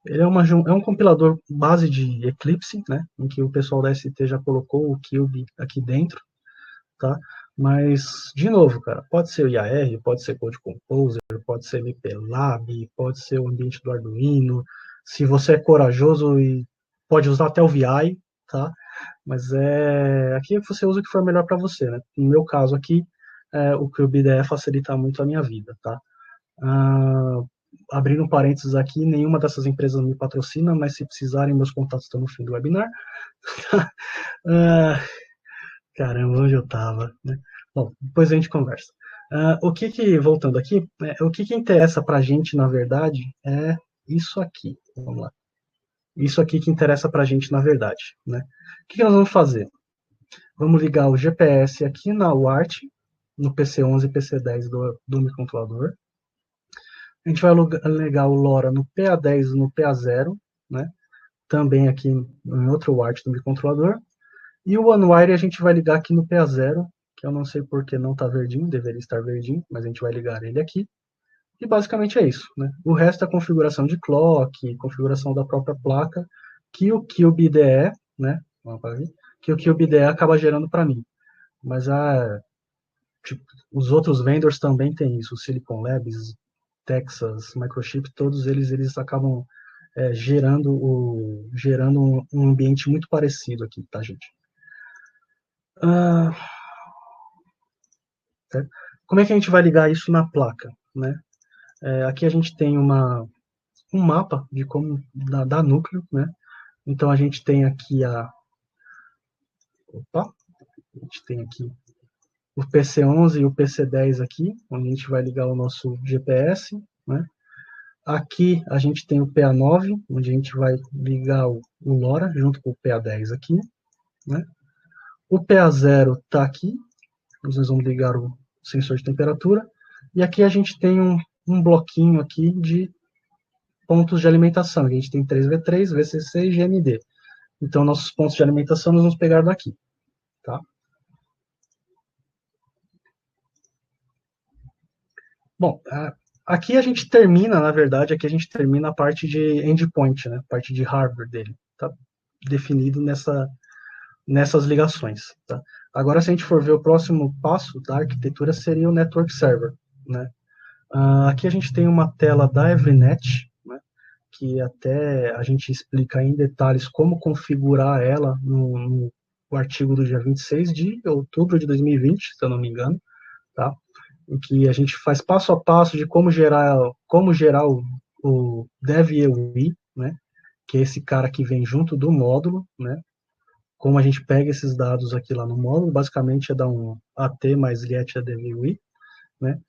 ele é um compilador base de Eclipse, né? Em que o pessoal da ST já colocou o Cube aqui dentro, tá? Mas, de novo, cara, pode ser o IAR, pode ser Code Composer, pode ser MPLAB, pode ser o ambiente do Arduino. Se você é corajoso e pode usar até o VI, tá? Mas aqui você usa o que for melhor para você, né? No meu caso aqui, o Cube IDE facilita muito a minha vida, tá? Abrindo um parênteses aqui, nenhuma dessas empresas me patrocina, mas se precisarem, meus contatos estão no fim do webinar. Caramba, onde eu estava, né? Bom, depois a gente conversa. Voltando aqui, o que interessa para a gente, na verdade, é isso aqui. Vamos lá. Isso aqui que interessa para a gente, na verdade, né? O que nós vamos fazer? Vamos ligar o GPS aqui na UART, no PC11 e PC10 do microcontrolador. A gente vai ligar o LoRa no PA10 e no PA0, né? Também aqui em outro UART do microcontrolador. E o OneWire a gente vai ligar aqui no PA0, que eu não sei por que não está verdinho, deveria estar verdinho, mas a gente vai ligar ele aqui. E basicamente é isso, né? O resto é configuração de clock, configuração da própria placa, que o Cube IDE, né? Que o Cube IDE acaba gerando para mim. Mas tipo, os outros vendors também têm isso, o Silicon Labs, Texas, Microchip, todos eles acabam gerando um ambiente muito parecido aqui, tá, gente? Como é que a gente vai ligar isso na placa, né? Aqui a gente tem um mapa de como da núcleo, né? Então a gente tem aqui a gente tem aqui o PC11 e o PC10 aqui, onde a gente vai ligar o nosso GPS, né? Aqui a gente tem o PA9, onde a gente vai ligar o LoRa junto com o PA10 aqui, né? O PA0 está aqui, nós vamos ligar o sensor de temperatura, e aqui a gente tem um bloquinho aqui de pontos de alimentação. A gente tem 3V3, VCC e GND. Então, nossos pontos de alimentação nós vamos pegar daqui. Tá? Bom, aqui a gente termina, na verdade, aqui a gente termina a parte de endpoint, né? A parte de hardware dele. Tá definido nessas ligações. Tá? Agora, se a gente for ver o próximo passo da arquitetura, seria o network server. Né? Aqui a gente tem uma tela da Evernet, né? Que até a gente explica em detalhes como configurar ela no artigo do dia 26 de outubro de 2020, se eu não me engano, tá? Em que a gente faz passo a passo de como gerar o DevEUI, né? Que é esse cara que vem junto do módulo, né? Como a gente pega esses dados aqui lá no módulo, basicamente é dar um AT mais get DevEUI, né?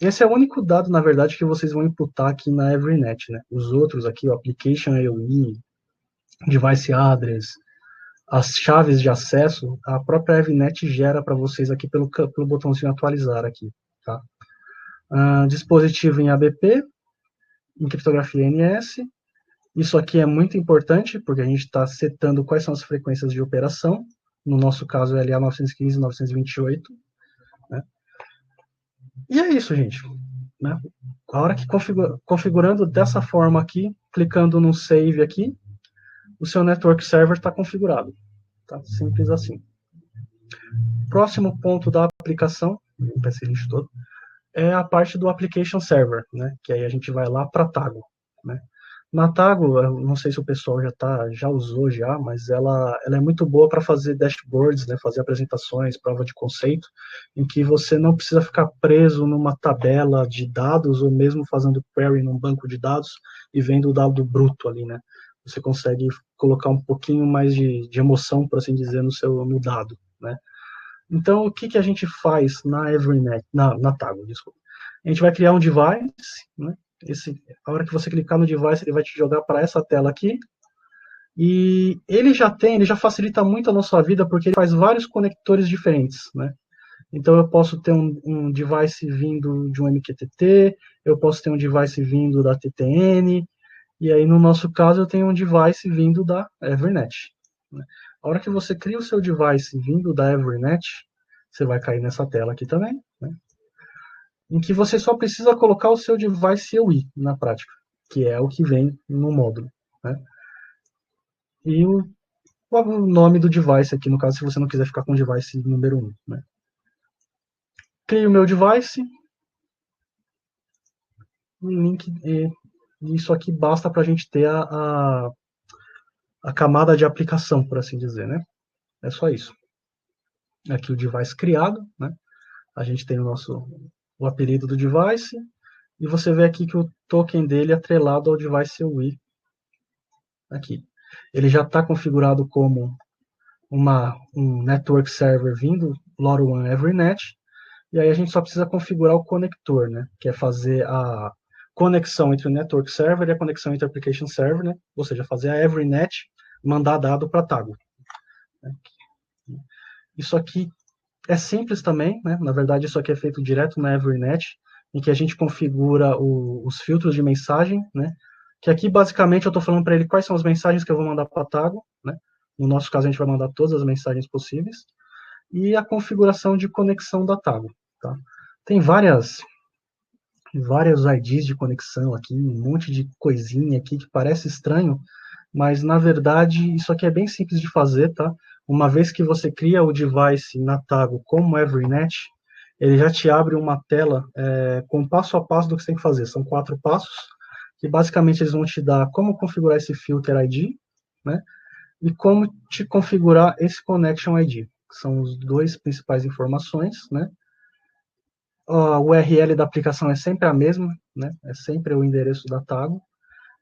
Esse é o único dado, na verdade, que vocês vão imputar aqui na Evernet, né? Os outros aqui, o Application AOE, Device Address, as chaves de acesso, a própria Evernet gera para vocês aqui pelo botãozinho atualizar aqui, tá? Dispositivo em ABP, em criptografia NS. Isso aqui é muito importante, porque a gente está setando quais são as frequências de operação. No nosso caso, LA 915 e 928. Né? E é isso, gente. Né? A hora que configurando dessa forma aqui, clicando no Save aqui, o seu Network Server está configurado. Tá? Simples assim. Próximo ponto da aplicação, vou pegar esse lixo todo, é a parte do Application Server, né? Que aí a gente vai lá para Tago. Né? Na Tago, eu não sei se o pessoal já usou já, mas ela é muito boa para fazer dashboards, né? Fazer apresentações, prova de conceito, em que você não precisa ficar preso numa tabela de dados ou mesmo fazendo query num banco de dados e vendo o dado bruto ali, né? Você consegue colocar um pouquinho mais de emoção, por assim dizer, no dado, né? Então, o que a gente faz na Evernet, na Tago, desculpa. A gente vai criar um device, né? A hora que você clicar no device, ele vai te jogar para essa tela aqui. E ele já facilita muito a nossa vida, porque ele faz vários conectores diferentes, né? Então, eu posso ter um device vindo de um MQTT, eu posso ter um device vindo da TTN, e aí, no nosso caso, eu tenho um device vindo da Evernet. Né? A hora que você cria o seu device vindo da Evernet, você vai cair nessa tela aqui também, né? Em que você só precisa colocar o seu device EUI na prática, que é o que vem no módulo. Né? E o nome do device aqui, no caso, se você não quiser ficar com o device número 1. Né? Crio o meu device, um link, e isso aqui basta para a gente ter a camada de aplicação, por assim dizer. Né? É só isso. Aqui o device criado, né? A gente tem o apelido do device, e você vê aqui que o token dele é atrelado ao device UI. Aqui. Ele já está configurado como um network server vindo LoRaWAN Evernet, e aí a gente só precisa configurar o conector, né? Que é fazer a conexão entre o network server e a conexão entre o application server, né? Ou seja, fazer a Evernet mandar dado para Tago. Isso aqui é simples também, né? Na verdade, isso aqui é feito direto na Evernet, em que a gente configura os filtros de mensagem, né? Que aqui, basicamente, eu estou falando para ele quais são as mensagens que eu vou mandar para a Tago, né? No nosso caso, a gente vai mandar todas as mensagens possíveis. E a configuração de conexão da Tago, tá? Tem várias IDs de conexão aqui, um monte de coisinha aqui que parece estranho, mas, na verdade, isso aqui é bem simples de fazer, tá? Uma vez que você cria o device na Tago como Evernet, ele já te abre uma tela com passo a passo do que você tem que fazer. São 4 passos, que basicamente eles vão te dar como configurar esse filter ID, né? E como te configurar esse connection ID, que são os dois principais informações, né? A URL da aplicação é sempre a mesma, né? É sempre o endereço da Tago.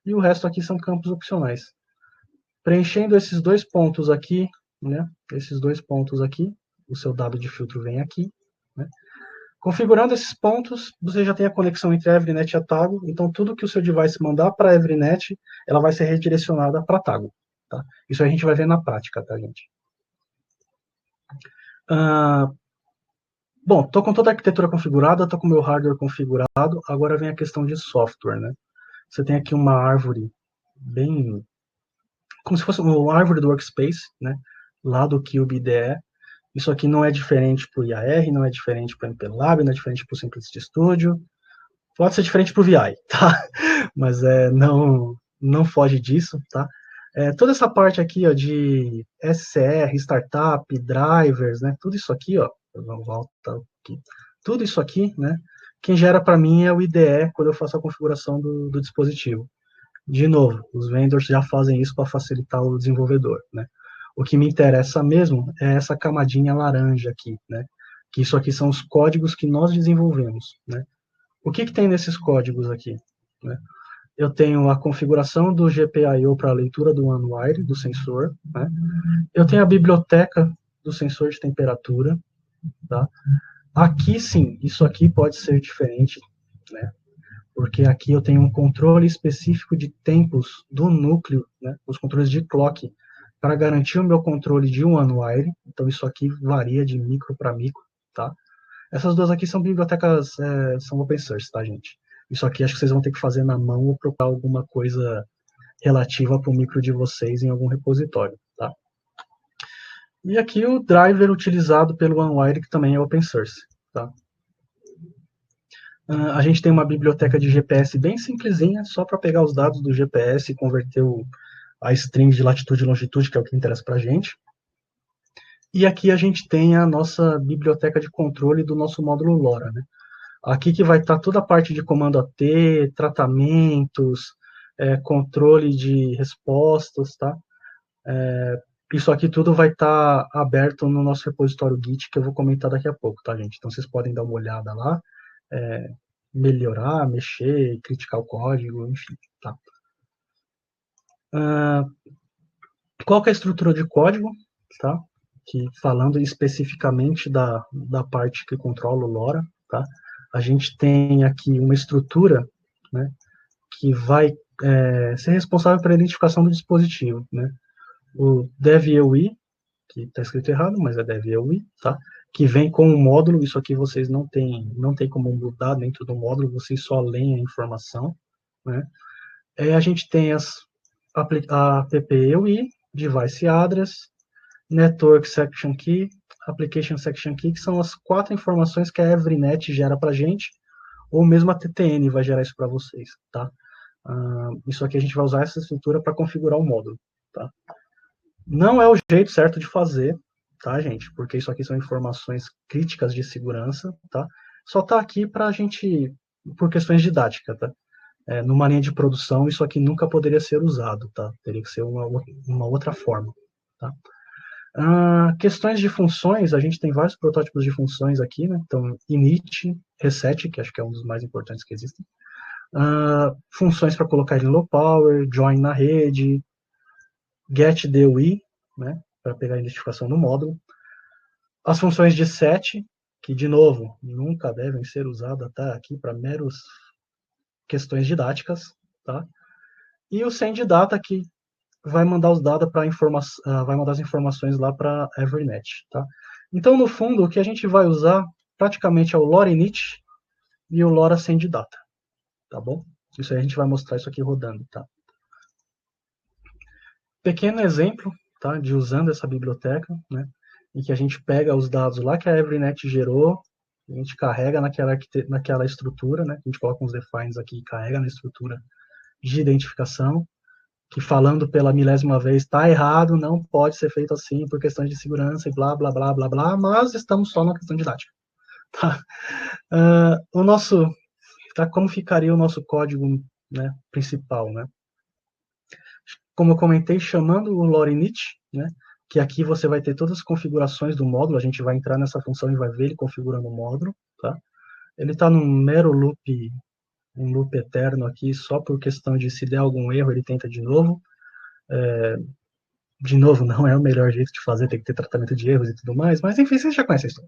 E o resto aqui são campos opcionais. Preenchendo esses dois pontos aqui, né? Esses dois pontos aqui, o seu dado de filtro vem aqui, né? Configurando esses pontos, você já tem a conexão entre a EveryNet e a Tago, então tudo que o seu device mandar para a EveryNet, ela vai ser redirecionada para a Tago. Tá? Isso a gente vai ver na prática, tá, gente? Bom, estou com toda a arquitetura configurada, estou com o meu hardware configurado, agora vem a questão de software, né? Você tem aqui uma árvore bem... como se fosse uma árvore do Workspace, né? Lá do Cube IDE. Isso aqui não é diferente para o IAR, não é diferente para o MPLab, não é diferente para o Simplicity Studio. Pode ser diferente para o VI, tá? Mas não foge disso, tá? Toda essa parte aqui, ó, de SCR, startup, drivers, né? Tudo isso aqui, ó, volta aqui. Tudo isso aqui, né? Quem gera para mim é o IDE quando eu faço a configuração do dispositivo. De novo, os vendors já fazem isso para facilitar o desenvolvedor, né? O que me interessa mesmo é essa camadinha laranja aqui, né? Que isso aqui são os códigos que nós desenvolvemos, né? O que tem nesses códigos aqui, né? Eu tenho a configuração do GPIO para a leitura do unwire, do sensor, né? Eu tenho a biblioteca do sensor de temperatura, tá? Aqui sim, isso aqui pode ser diferente, né? Porque aqui eu tenho um controle específico de tempos do núcleo, né? Os controles de clock, para garantir o meu controle de one-wire. Então isso aqui varia de micro para micro, tá? Essas duas aqui são bibliotecas, são open source, tá, gente? Isso aqui acho que vocês vão ter que fazer na mão ou procurar alguma coisa relativa para o micro de vocês em algum repositório, tá? E aqui o driver utilizado pelo OneWire, que também é open source, tá? A gente tem uma biblioteca de GPS bem simplesinha, só para pegar os dados do GPS e converter a string de latitude e longitude, que é o que interessa para a gente. E aqui a gente tem a nossa biblioteca de controle do nosso módulo LoRa, né? Aqui que vai estar toda a parte de comando AT, tratamentos, controle de respostas, tá? Isso aqui tudo vai estar aberto no nosso repositório Git, que eu vou comentar daqui a pouco, tá, gente? Então vocês podem dar uma olhada lá, melhorar, mexer, criticar o código, enfim, tá? Qual que é a estrutura de código, tá? Que falando especificamente da parte que controla o LoRa, tá? A gente tem aqui uma estrutura, né, que vai ser responsável pela identificação do dispositivo, né? O DevEUI, que está escrito errado, mas é DevEUI, tá? Que vem com o módulo, isso aqui vocês não tem como mudar dentro do módulo, vocês só leem a informação, né? A gente tem a APPEUI, Device Address, Network Section Key, Application Section Key, que são as 4 informações que a EveryNet gera para a gente, ou mesmo a TTN vai gerar isso para vocês, tá? Isso aqui a gente vai usar essa estrutura para configurar o módulo, tá? Não é o jeito certo de fazer, tá, gente? Porque isso aqui são informações críticas de segurança, tá? Só tá aqui para a gente, por questões didáticas, tá? Numa linha de produção, isso aqui nunca poderia ser usado, tá? Teria que ser uma outra forma, tá? Questões de funções, a gente tem vários protótipos de funções aqui, né? Então, init, reset, que acho que é um dos mais importantes que existem. Funções para colocar em low power, join na rede, get DOI, né? Para pegar a identificação no módulo. As funções de set, que, de novo, nunca devem ser usadas, tá? Aqui para meros questões didáticas, tá? E o send data, que vai mandar os dados para vai mandar as informações lá para EveryNet, tá? Então, no fundo, o que a gente vai usar praticamente é o LoRa init e o LoRa send data, tá bom? Isso aí a gente vai mostrar isso aqui rodando, tá? Pequeno exemplo, tá? De usando essa biblioteca, né? Em que a gente pega os dados lá que a EveryNet gerou, a gente carrega naquela estrutura, né? A gente coloca uns defines aqui e carrega na estrutura de identificação, que falando pela milésima vez está errado, não pode ser feito assim por questões de segurança e blá, blá, blá, blá, blá, mas estamos só na questão didática. Tá? Como ficaria o nosso código, né, principal, né? Como eu comentei, chamando o LoRa init, né, que aqui você vai ter todas as configurações do módulo, a gente vai entrar nessa função e vai ver ele configurando o módulo, tá? Ele está num mero loop, um loop eterno aqui, só por questão de se der algum erro, ele tenta de novo. de novo, não é o melhor jeito de fazer, tem que ter tratamento de erros e tudo mais, mas enfim, vocês já conhecem isso.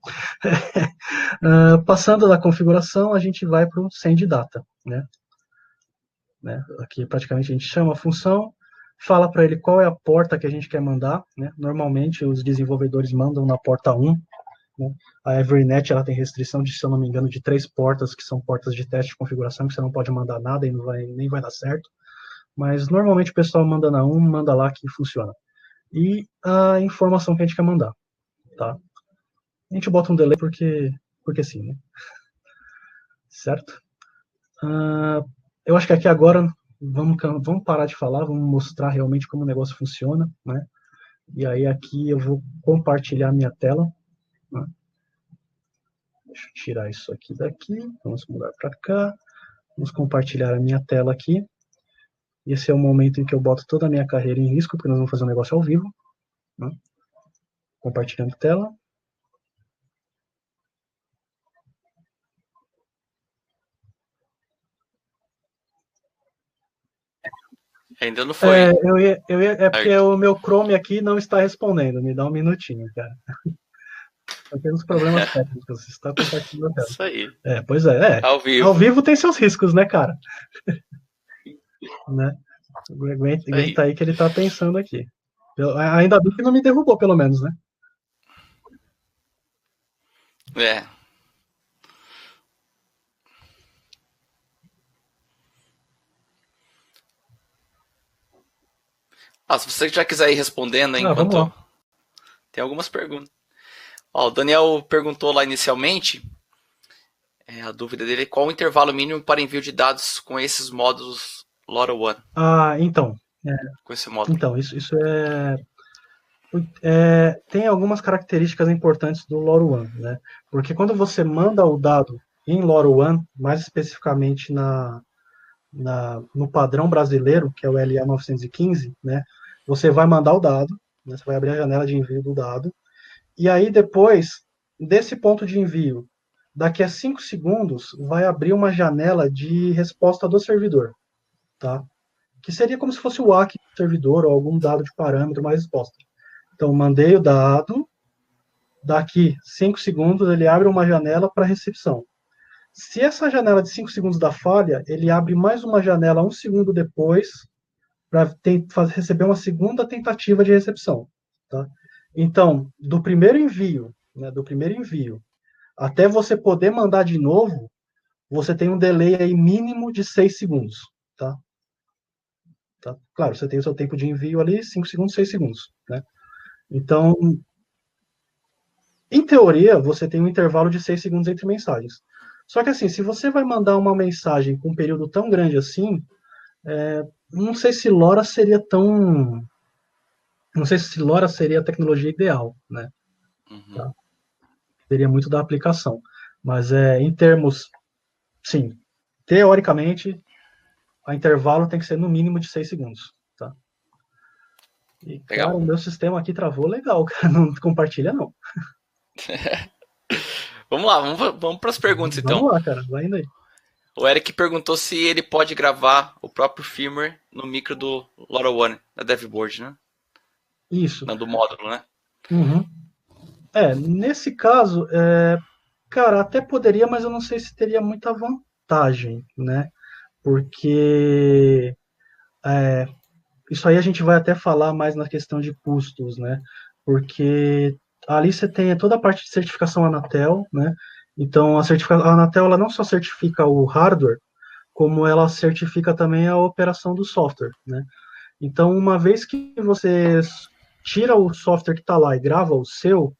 Passando da configuração, a gente vai para o send data, né? Aqui praticamente a gente chama a função, fala para ele qual é a porta que a gente quer mandar, né? Normalmente os desenvolvedores mandam na porta 1, né? A EveryNet ela tem restrição de, se eu não me engano, de 3 portas, que são portas de teste de configuração, que você não pode mandar nada e nem vai dar certo. Mas normalmente o pessoal manda na 1, manda lá que funciona. E a informação que a gente quer mandar, tá? A gente bota um delay porque sim, né? Certo? Eu acho que aqui agora vamos parar de falar, vamos mostrar realmente como o negócio funciona, né? E aí aqui eu vou compartilhar minha tela, né? Deixa eu tirar isso aqui daqui, vamos mudar para cá, vamos compartilhar a minha tela aqui. Esse é o momento em que eu boto toda a minha carreira em risco, porque nós vamos fazer um negócio ao vivo, né? Compartilhando tela. Ainda não foi. Porque o meu Chrome aqui não está respondendo. Me dá um minutinho, cara. Só tem uns problemas técnicos. Você está compartilhando a tela. Isso aí. Pois é. Ao vivo. Ao vivo tem seus riscos, né, cara? Né? Aguenta aí que ele tá pensando aqui. Ainda bem que não me derrubou, pelo menos, né? Se você já quiser ir respondendo enquanto... Vamos lá. Tem algumas perguntas. O Daniel perguntou lá inicialmente, a dúvida dele é qual o intervalo mínimo para envio de dados com esses módulos LoRaWAN? Então. Com esse módulo. Então, isso tem algumas características importantes do LoRaWAN, né? Porque quando você manda o dado em LoRaWAN, mais especificamente no padrão brasileiro, que é o LA 915, né? Você vai mandar o dado, né? Você vai abrir a janela de envio do dado, e aí depois desse ponto de envio, daqui a 5 segundos, vai abrir uma janela de resposta do servidor, tá? Que seria como se fosse o ACK do servidor ou algum dado de parâmetro mais resposta. Então, mandei o dado, daqui 5 segundos ele abre uma janela para recepção. Se essa janela de 5 segundos dá falha, ele abre mais uma janela 1 segundo depois para receber uma segunda tentativa de recepção. Tá? Então, do primeiro envio, até você poder mandar de novo, você tem um delay aí mínimo de 6 segundos. Tá? Claro, você tem o seu tempo de envio ali, 5 segundos, 6 segundos. Né? Então, em teoria, você tem um intervalo de 6 segundos entre mensagens. Só que assim, se você vai mandar uma mensagem com um período tão grande assim, não sei se LoRa seria tão... Não sei se LoRa seria a tecnologia ideal, né? Uhum. Tá? Seria muito da aplicação. Mas em termos, sim, teoricamente, o intervalo tem que ser no mínimo de 6 segundos. Tá? E, cara, o meu sistema aqui travou legal, cara. Não compartilha, não. Vamos lá, vamos para as perguntas, então. Vamos lá, cara, vai indo aí. O Eric perguntou se ele pode gravar o próprio firmware no micro do LoRaWAN, da DevBoard, né? Isso. Não, do módulo, né? Uhum. Nesse caso, cara, até poderia, mas eu não sei se teria muita vantagem, né? Porque isso aí a gente vai até falar mais na questão de custos, né? Porque ali você tem toda a parte de certificação Anatel, né? Então, a Anatel ela não só certifica o hardware, como ela certifica também a operação do software, né? Então, uma vez que você tira o software que está lá e grava o seu,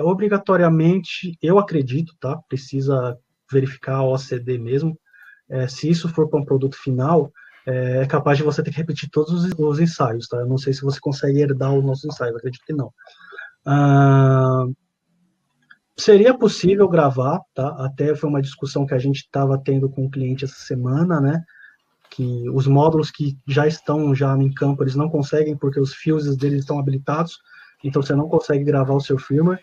obrigatoriamente, eu acredito, tá? Precisa verificar a OCD mesmo. Se isso for para um produto final, é capaz de você ter que repetir todos os ensaios, tá? Eu não sei se você consegue herdar os nossos ensaios, acredito que não. Seria possível gravar, tá? Até foi uma discussão que a gente estava tendo com o cliente essa semana, né? Que os módulos que já estão em campo, eles não conseguem porque os fuses deles estão habilitados, então você não consegue gravar o seu firmware.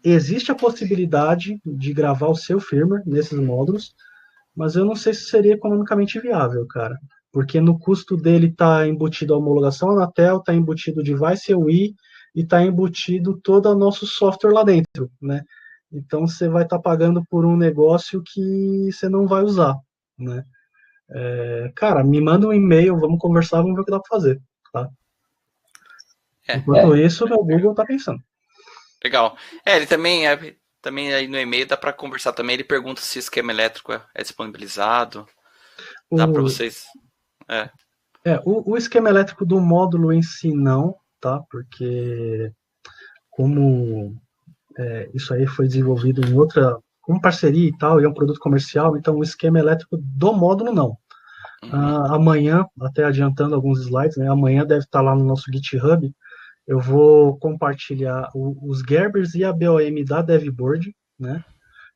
Existe a possibilidade de gravar o seu firmware nesses módulos, mas eu não sei se seria economicamente viável, cara. porque no custo dele está embutido a homologação Anatel, está embutido o device EUI e está embutido todo o nosso software lá dentro, né? Então você vai estar pagando por um negócio que você não vai usar, né? Cara, me manda um e-mail, vamos conversar, vamos ver o que dá para fazer, tá? Enquanto isso, meu Google tá pensando. Legal. Ele também aí no e-mail dá para conversar também. Ele pergunta se o esquema elétrico é disponibilizado. Dá para O, vocês. o esquema elétrico do módulo em si não, tá? Porque como isso aí foi desenvolvido em outra, com parceria e tal, e é um produto comercial, então o esquema elétrico do módulo não. Amanhã, até adiantando alguns slides, né? Amanhã deve estar lá no nosso GitHub. Eu vou compartilhar os Gerbers e a BOM da DevBoard, né?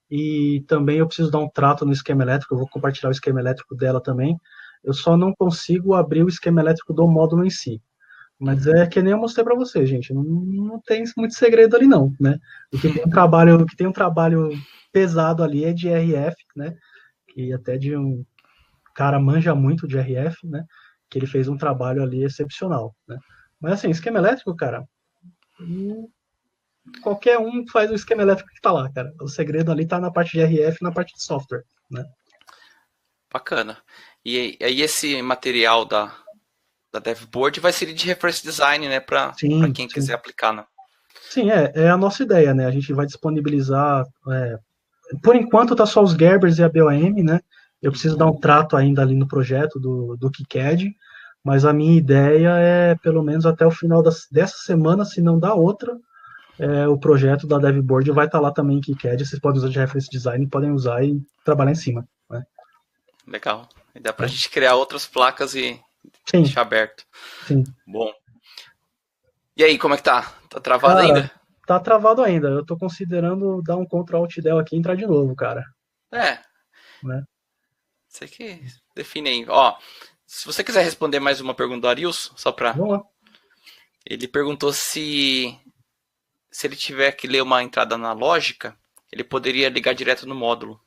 E também eu preciso dar um trato no esquema elétrico, eu vou compartilhar o esquema elétrico dela também. Eu só não consigo abrir o esquema elétrico do módulo em si. Mas é que nem eu mostrei para vocês, gente. Não tem muito segredo ali, não, né? O que tem um trabalho pesado ali é de RF, né? Que até de um cara manja muito de RF, né? Que ele fez um trabalho ali excepcional, né? Mas assim, esquema elétrico, cara, qualquer um faz o esquema elétrico que tá lá, cara. O segredo ali tá na parte de RF e na parte de software, né? Bacana. E aí esse material da DevBoard vai servir de reference design, né, para Sim, quem sim. quiser aplicar, né? Sim, é a nossa ideia, né? A gente vai disponibilizar. Por enquanto tá só os Gerbers e a BOM, né? Eu preciso dar um trato ainda ali no projeto do KiCad, mas a minha ideia é, pelo menos até o final dessa semana, se não da outra, o projeto da DevBoard vai estar lá também em KiCad. Vocês podem usar de reference design, podem usar e trabalhar em cima, né? Legal. E dá pra gente criar outras placas e Sim, deixar aberto. sim. Bom. E aí, como é que tá? Tá travado Cara, ainda? tá travado ainda. Eu tô considerando dar um Ctrl Alt Del aqui e entrar de novo, cara. É, Né? você que define aí. Ó, se você quiser responder mais uma pergunta do Arius, só pra... Vamos lá. Ele perguntou se ele tiver que ler uma entrada analógica, ele poderia ligar direto no módulo.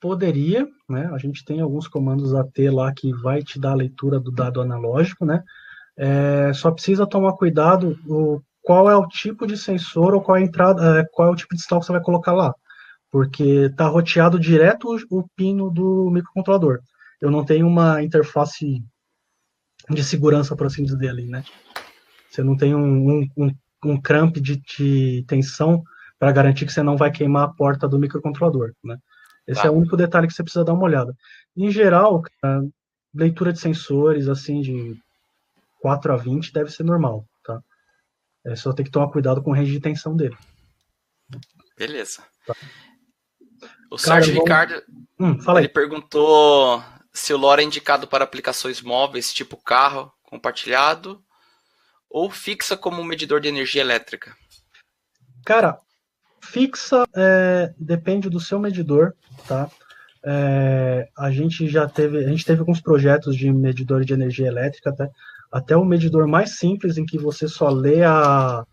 Poderia, né? A gente tem alguns comandos AT lá que vai te dar a leitura do dado analógico, né? Só precisa tomar cuidado qual é o tipo de sensor ou qual é a entrada, qual é o tipo de sinal que você vai colocar lá, porque está roteado direto o pino do microcontrolador. Eu não tenho uma interface de segurança, por assim dizer, ali, né? Você não tem um cramp de tensão para garantir que você não vai queimar a porta do microcontrolador, né? Esse é o único detalhe que você precisa dar uma olhada. Em geral, leitura de sensores, assim, de 4 a 20 deve ser normal, tá? Só tem que tomar cuidado com o range de tensão dele. Beleza. Tá. O Cara, Sérgio Ricardo, fala ele aí. perguntou se o LoRa é indicado para aplicações móveis, tipo carro compartilhado, ou fixa como medidor de energia elétrica. Cara, fixa depende do seu medidor, tá? A gente teve alguns projetos de medidor de energia elétrica, até o medidor mais simples, em que você só lê a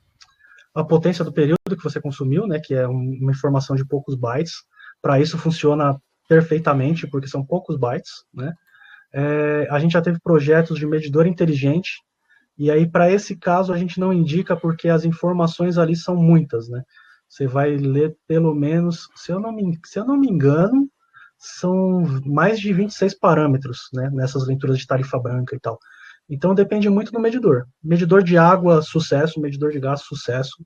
potência do período que você consumiu, né, que é uma informação de poucos bytes. Para isso funciona perfeitamente, porque são poucos bytes, né? A gente já teve projetos de medidor inteligente, e aí para esse caso a gente não indica porque as informações ali são muitas, né? Você vai ler pelo menos, se eu não me engano, são mais de 26 parâmetros, né, nessas leituras de tarifa branca e tal. Então depende muito do medidor. Medidor de água, sucesso. Medidor de gás, sucesso.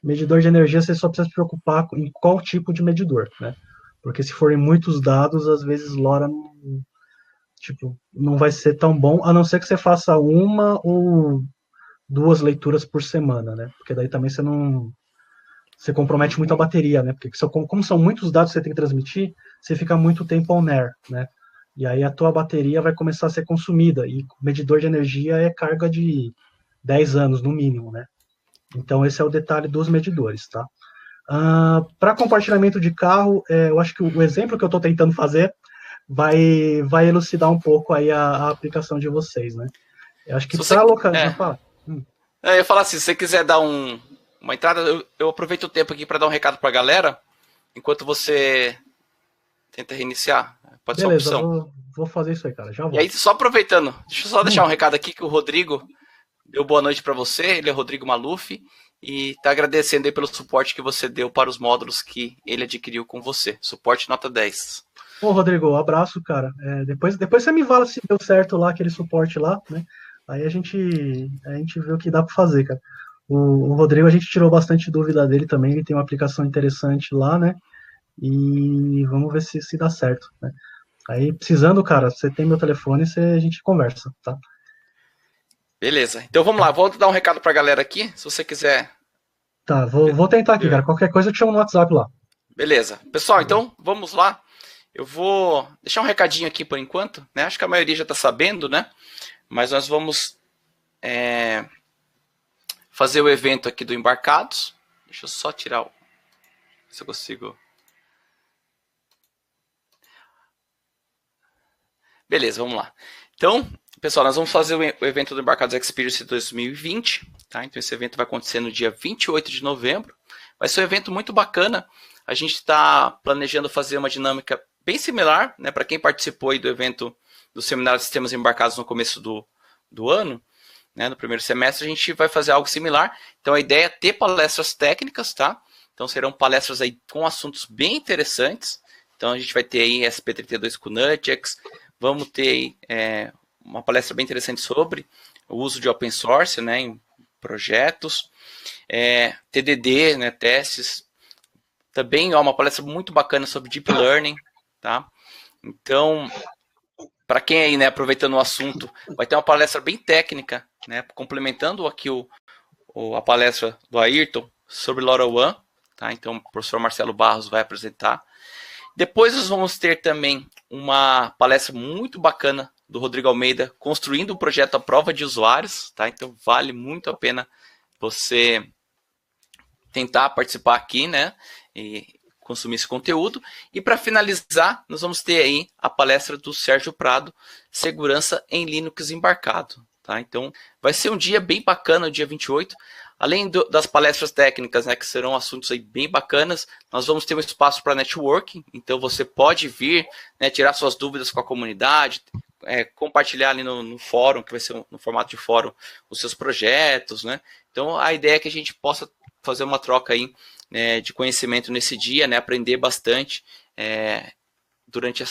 Medidor de energia, você só precisa se preocupar em qual tipo de medidor, né? Porque se forem muitos dados, às vezes LoRa não vai ser tão bom, a não ser que você faça uma ou duas leituras por semana, né? Porque daí também você compromete muito a bateria, né? Porque como são muitos dados que você tem que transmitir, você fica muito tempo on air, né? E aí a tua bateria vai começar a ser consumida, e medidor de energia é carga de 10 anos, no mínimo, né? Então esse é o detalhe dos medidores, tá? Para compartilhamento de carro, eu acho que o exemplo que eu estou tentando fazer vai elucidar um pouco aí a aplicação de vocês, né? Eu acho que para localizar... Eu ia falar assim, se você quiser dar uma entrada, eu aproveito o tempo aqui para dar um recado para a galera, enquanto você tenta reiniciar. Pode ser uma Beleza, opção. vou fazer isso aí, cara. Já E aí, volto. só aproveitando, deixa eu só deixar um recado aqui que o Rodrigo deu boa noite para você. Ele é Rodrigo Maluf e está agradecendo aí pelo suporte que você deu para os módulos que ele adquiriu com você. Suporte nota 10. Ô, Rodrigo, abraço, cara. Depois você me fala se deu certo lá, aquele suporte lá, né? Aí a gente vê o que dá para fazer, cara. O Rodrigo, a gente tirou bastante dúvida dele também, ele tem uma aplicação interessante lá, né? E vamos ver se dá certo, né? Aí, precisando, cara, você tem meu telefone, a gente conversa, tá? Beleza. Então vamos lá, vou dar um recado para a galera aqui. Se você quiser. Tá, vou tentar aqui, cara. Qualquer coisa eu te chamo no WhatsApp lá. Beleza. Pessoal, então vamos lá. Eu vou deixar um recadinho aqui por enquanto, né? Acho que a maioria já está sabendo, né? Mas nós vamos fazer o evento aqui do Embarcados. Deixa eu só tirar o. Se eu consigo. Beleza, vamos lá. Então, pessoal, nós vamos fazer o evento do Embarcados Experience 2020. Tá? Então, esse evento vai acontecer no dia 28 de novembro. Vai ser um evento muito bacana. A gente está planejando fazer uma dinâmica bem similar, né? Para quem participou aí do evento do Seminário de Sistemas Embarcados no começo do ano, né? No primeiro semestre, a gente vai fazer algo similar. Então, a ideia é ter palestras técnicas, tá? Então, serão palestras aí com assuntos bem interessantes. Então, a gente vai ter aí SP32 com Nugex, vamos ter uma palestra bem interessante sobre o uso de open source, né, em projetos, TDD, né, testes. Também uma palestra muito bacana sobre Deep Learning, tá? Então, para quem aí, né, aproveitando o assunto, vai ter uma palestra bem técnica, né, complementando aqui a palestra do Ayrton sobre LoRaWAN, tá? Então, o professor Marcelo Barros vai apresentar. Depois nós vamos ter também uma palestra muito bacana do Rodrigo Almeida, construindo um projeto à prova de usuários, tá? Então vale muito a pena você tentar participar aqui, né? E consumir esse conteúdo. E para finalizar, nós vamos ter aí a palestra do Sérgio Prado, Segurança em Linux Embarcado, tá? Então vai ser um dia bem bacana, o dia 28. Além das palestras técnicas, né, que serão assuntos aí bem bacanas, nós vamos ter um espaço para networking, então você pode vir, né, tirar suas dúvidas com a comunidade, compartilhar ali no fórum, que vai ser no formato de fórum, os seus projetos, né? Então a ideia é que a gente possa fazer uma troca aí, né, de conhecimento nesse dia, né, aprender bastante durante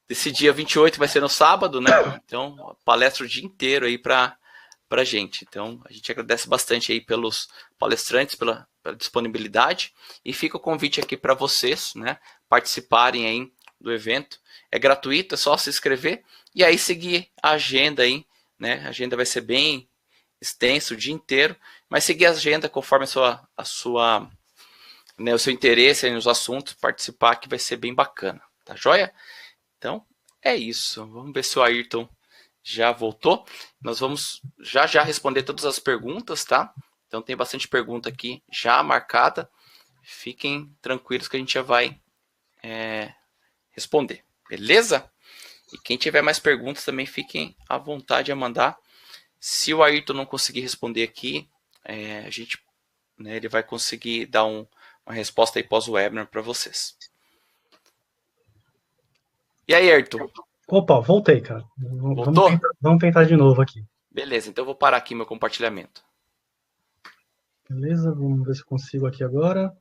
esse dia 28, vai ser no sábado, né? Então palestra o dia inteiro aí para gente. Então, a gente agradece bastante aí pelos palestrantes, pela disponibilidade, e fica o convite aqui para vocês, né, participarem aí do evento. É gratuito, é só se inscrever e aí seguir a agenda aí, né? A agenda vai ser bem extensa o dia inteiro, mas seguir a agenda conforme né, o seu interesse nos assuntos, participar que vai ser bem bacana, tá joia? Então, é isso. Vamos ver se o Ayrton já voltou. Nós vamos já responder todas as perguntas, tá? Então tem bastante pergunta aqui já marcada. Fiquem tranquilos que a gente já vai responder, beleza? E quem tiver mais perguntas também fiquem à vontade a mandar. Se o Ayrton não conseguir responder aqui, a gente, né, ele vai conseguir dar uma resposta aí pós-webinar para vocês. E aí, Ayrton? Opa, voltei, cara. Voltou? Vamos tentar de novo aqui. Beleza, então eu vou parar aqui meu compartilhamento. Beleza, vamos ver se eu consigo aqui agora.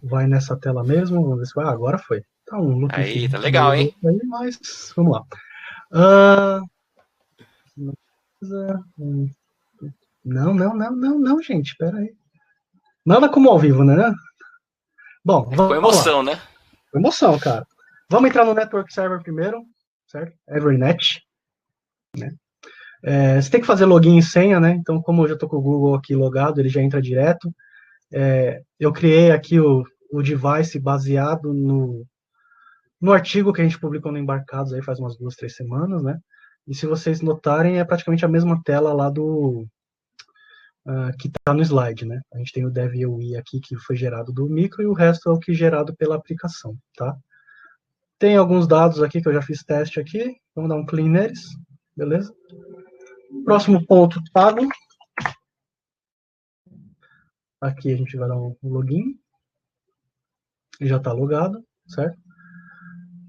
Vai nessa tela mesmo, vamos ver se vai. Agora foi. Tá um loop Aí, tá infinito legal, hein? aí, mas vamos lá. Ah, não, gente, espera aí. Nada como ao vivo, né? Bom, É com vamos lá. emoção, né? Emoção, cara. Vamos entrar no Network Server primeiro, certo? Everynet. Né? Você tem que fazer login e senha, né? Então, como eu já estou com o Google aqui logado, ele já entra direto. Eu criei aqui o device baseado no artigo que a gente publicou no Embarcados aí faz umas 2, 3 semanas, né? E se vocês notarem, é praticamente a mesma tela lá que está no slide, né? A gente tem o DevUI aqui que foi gerado do micro e o resto é o que é gerado pela aplicação, tá? Tem alguns dados aqui que eu já fiz teste aqui, vamos dar um clean neles, beleza? Próximo ponto, pago. Aqui a gente vai dar um login. já está logado, certo?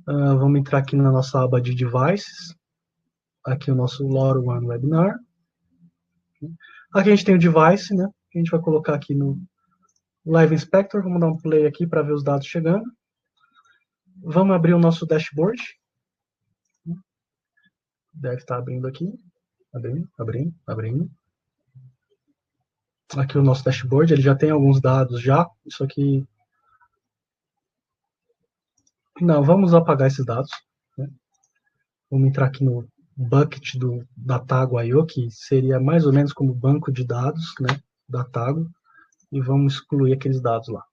Vamos entrar aqui na nossa aba de devices, aqui o nosso LoRaWAN Webinar. Aqui a gente tem o device, né? A gente vai colocar aqui no Live Inspector, vamos dar um play aqui para ver os dados chegando. Vamos abrir o nosso dashboard. Deve estar abrindo aqui. Abrindo. Aqui o nosso dashboard, ele já tem alguns dados já. Isso aqui... Não, vamos apagar esses dados. Né? Vamos entrar aqui no bucket da Tago.io, que seria mais ou menos como banco de dados, né, da Tago, e vamos excluir aqueles dados lá.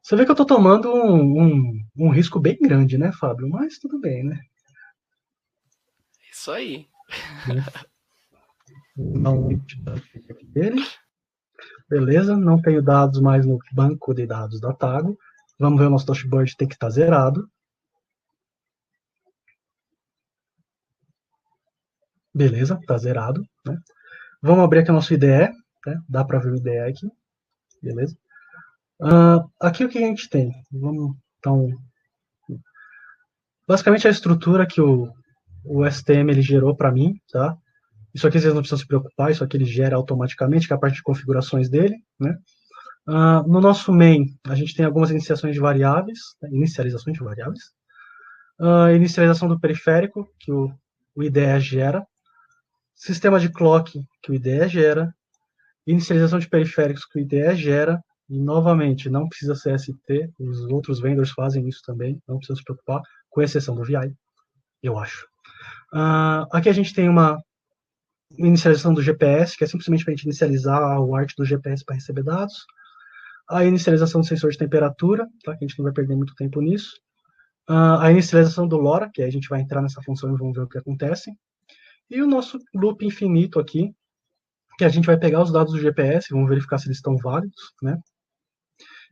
Você vê que eu estou tomando um risco bem grande, né, Fábio? Mas tudo bem, né? Isso aí. Beleza, não tenho dados mais no banco de dados da Tago. Vamos ver o nosso dashboard, tem que estar zerado. Beleza, está zerado. Né? Vamos abrir aqui o nosso IDE. Né? Dá para ver o IDE aqui. Beleza. Aqui o que a gente tem? Vamos, então, basicamente a estrutura que o STM ele gerou para mim. Tá? Isso aqui vocês não precisam se preocupar, isso aqui ele gera automaticamente, que é a parte de configurações dele. Né? No nosso main, a gente tem algumas iniciações de variáveis, né? Inicializações de variáveis. Inicialização do periférico, que o IDE gera. Sistema de clock, que o IDE gera. Inicialização de periféricos, que o IDE gera. E, novamente, não precisa ser ST, os outros vendors fazem isso também, não precisa se preocupar, com exceção do VI, eu acho. Aqui a gente tem uma inicialização do GPS, que é simplesmente para a gente inicializar o ART do GPS para receber dados. A inicialização do sensor de temperatura, tá? Que a gente não vai perder muito tempo nisso. A inicialização do LoRa, que aí a gente vai entrar nessa função e vamos ver o que acontece. E o nosso loop infinito aqui, que a gente vai pegar os dados do GPS, vamos verificar se eles estão válidos, né?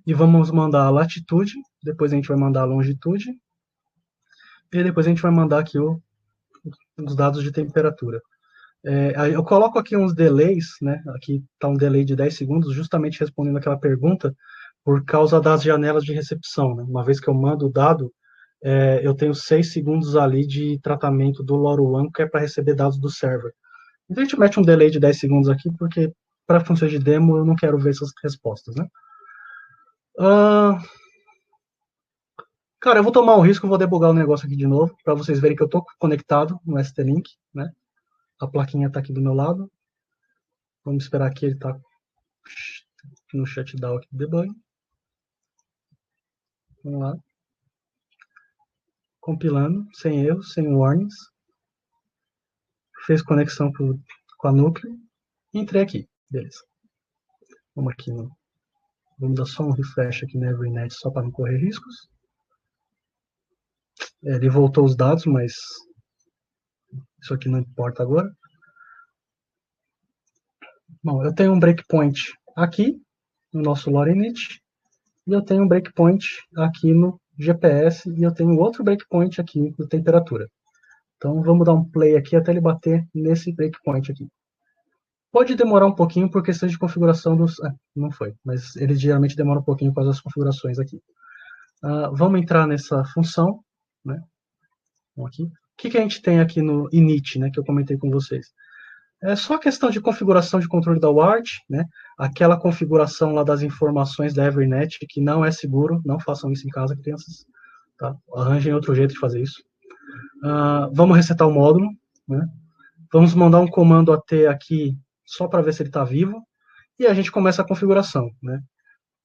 E vamos mandar a latitude, depois a gente vai mandar a longitude, e depois a gente vai mandar aqui os dados de temperatura. Eu coloco aqui uns delays, né? Aqui está um delay de 10 segundos, justamente respondendo aquela pergunta, por causa das janelas de recepção. Né? Uma vez que eu mando o dado, eu tenho 6 segundos ali de tratamento do LoRaWAN, que é para receber dados do server. Então a gente mete um delay de 10 segundos aqui, porque para funções de demo eu não quero ver essas respostas. Né? Cara, eu vou tomar um risco, vou debugar o negócio aqui de novo, para vocês verem que eu estou conectado no ST-Link. Né? A plaquinha está aqui do meu lado. Vamos esperar que ele está no shutdown aqui do debug. Vamos lá. Compilando, sem erros, sem warnings. Fez conexão com a núcleo. E entrei aqui. Beleza. Vamos aqui. Vamos dar só um refresh aqui na EveryNet, só para não correr riscos. Ele voltou os dados, mas isso aqui não importa agora. Bom, eu tenho um breakpoint aqui, no nosso LoRaWAN, e eu tenho um breakpoint aqui no GPS, e eu tenho outro breakpoint aqui no temperatura. Então, vamos dar um play aqui até ele bater nesse breakpoint aqui. Pode demorar um pouquinho por questão de configuração dos... não foi, mas ele geralmente demora um pouquinho com as configurações aqui. Vamos entrar nessa função, né? Vamos aqui. O que a gente tem aqui no init, né, que eu comentei com vocês? É só questão de configuração de controle da UART, né? Aquela configuração lá das informações da EveryNet, que não é seguro, não façam isso em casa, crianças. Tá? Arranjem outro jeito de fazer isso. Vamos resetar o módulo, né? Vamos mandar um comando AT aqui, só para ver se ele está vivo, e a gente começa a configuração, né?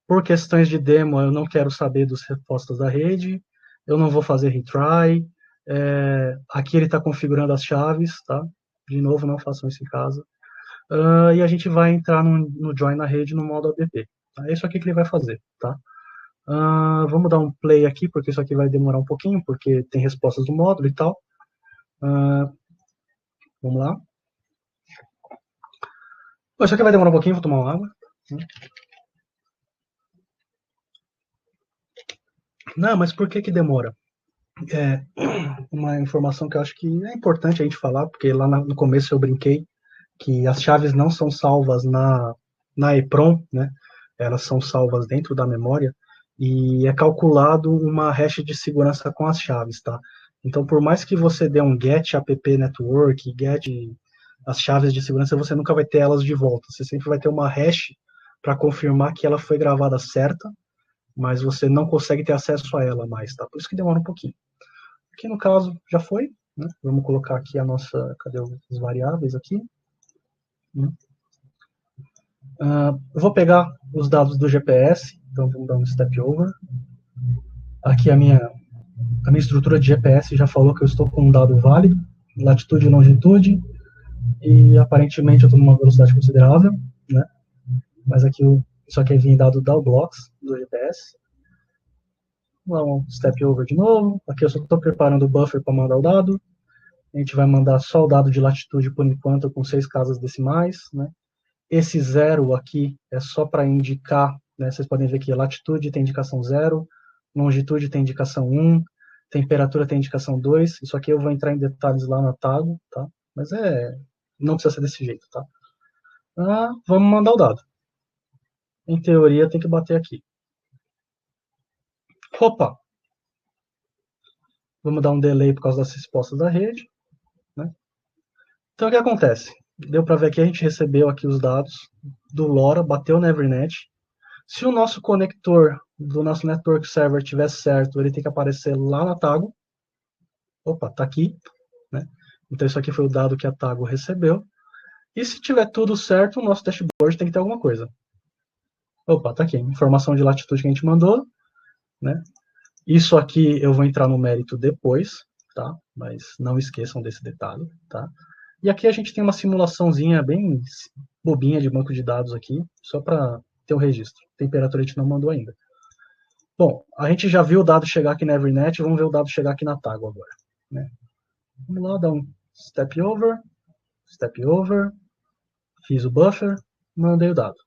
Por questões de demo, eu não quero saber das respostas da rede, eu não vou fazer retry, aqui ele está configurando as chaves, tá? De novo, não façam isso em casa. E a gente vai entrar no join na rede no modo app. Tá? É isso aqui que ele vai fazer, tá? Vamos dar um play aqui, porque isso aqui vai demorar um pouquinho, porque tem respostas do módulo e tal. Vamos lá. Bom, isso aqui vai demorar um pouquinho, vou tomar uma água. Não, mas por que demora? Uma informação que eu acho que é importante a gente falar, porque lá no começo eu brinquei que as chaves não são salvas na EEPROM, né? Elas são salvas dentro da memória, e é calculado uma hash de segurança com as chaves, tá? Então, por mais que você dê um get app network, get as chaves de segurança, você nunca vai ter elas de volta. Você sempre vai ter uma hash para confirmar que ela foi gravada certa, mas você não consegue ter acesso a ela mais, tá? Por isso que demora um pouquinho. Aqui no caso já foi, né? Vamos colocar aqui a nossa, cadê os variáveis aqui? Eu vou pegar os dados do GPS, então vamos dar um step over. Aqui a minha estrutura de GPS já falou que eu estou com um dado válido, latitude e longitude, e aparentemente eu estou numa velocidade considerável, né? Mas aqui isso aqui vem dado da blocks do GPS. Vamos dar um step over de novo. Aqui eu só estou preparando o buffer para mandar o dado. A gente vai mandar só o dado de latitude por enquanto com 6 casas decimais, né? Esse 0 aqui é só para indicar, né? Vocês podem ver que latitude tem indicação 0, longitude tem indicação 1, temperatura tem indicação 2. Isso aqui eu vou entrar em detalhes lá na Tago, tá? Mas não precisa ser desse jeito, tá? Vamos mandar o dado. Em teoria tem que bater aqui. Opa! Vamos dar um delay por causa das respostas da rede, né? Então o que acontece? Deu para ver que a gente recebeu aqui os dados do LoRa, bateu na Evernet. Se o nosso conector do nosso network server estiver certo, ele tem que aparecer lá na Tago. Opa, tá aqui, né? Então isso aqui foi o dado que a Tago recebeu. E se tiver tudo certo, o nosso dashboard tem que ter alguma coisa. Opa, tá aqui, informação de latitude que a gente mandou, né? Isso aqui eu vou entrar no mérito depois, tá? Mas não esqueçam desse detalhe, tá? E aqui a gente tem uma simulaçãozinha bem bobinha de banco de dados aqui, só para ter o registro. Temperatura a gente não mandou ainda. Bom, a gente já viu o dado chegar aqui na Evernet, vamos ver o dado chegar aqui na Tago agora, né? Vamos lá, dar um step over, fiz o buffer, mandei o dado.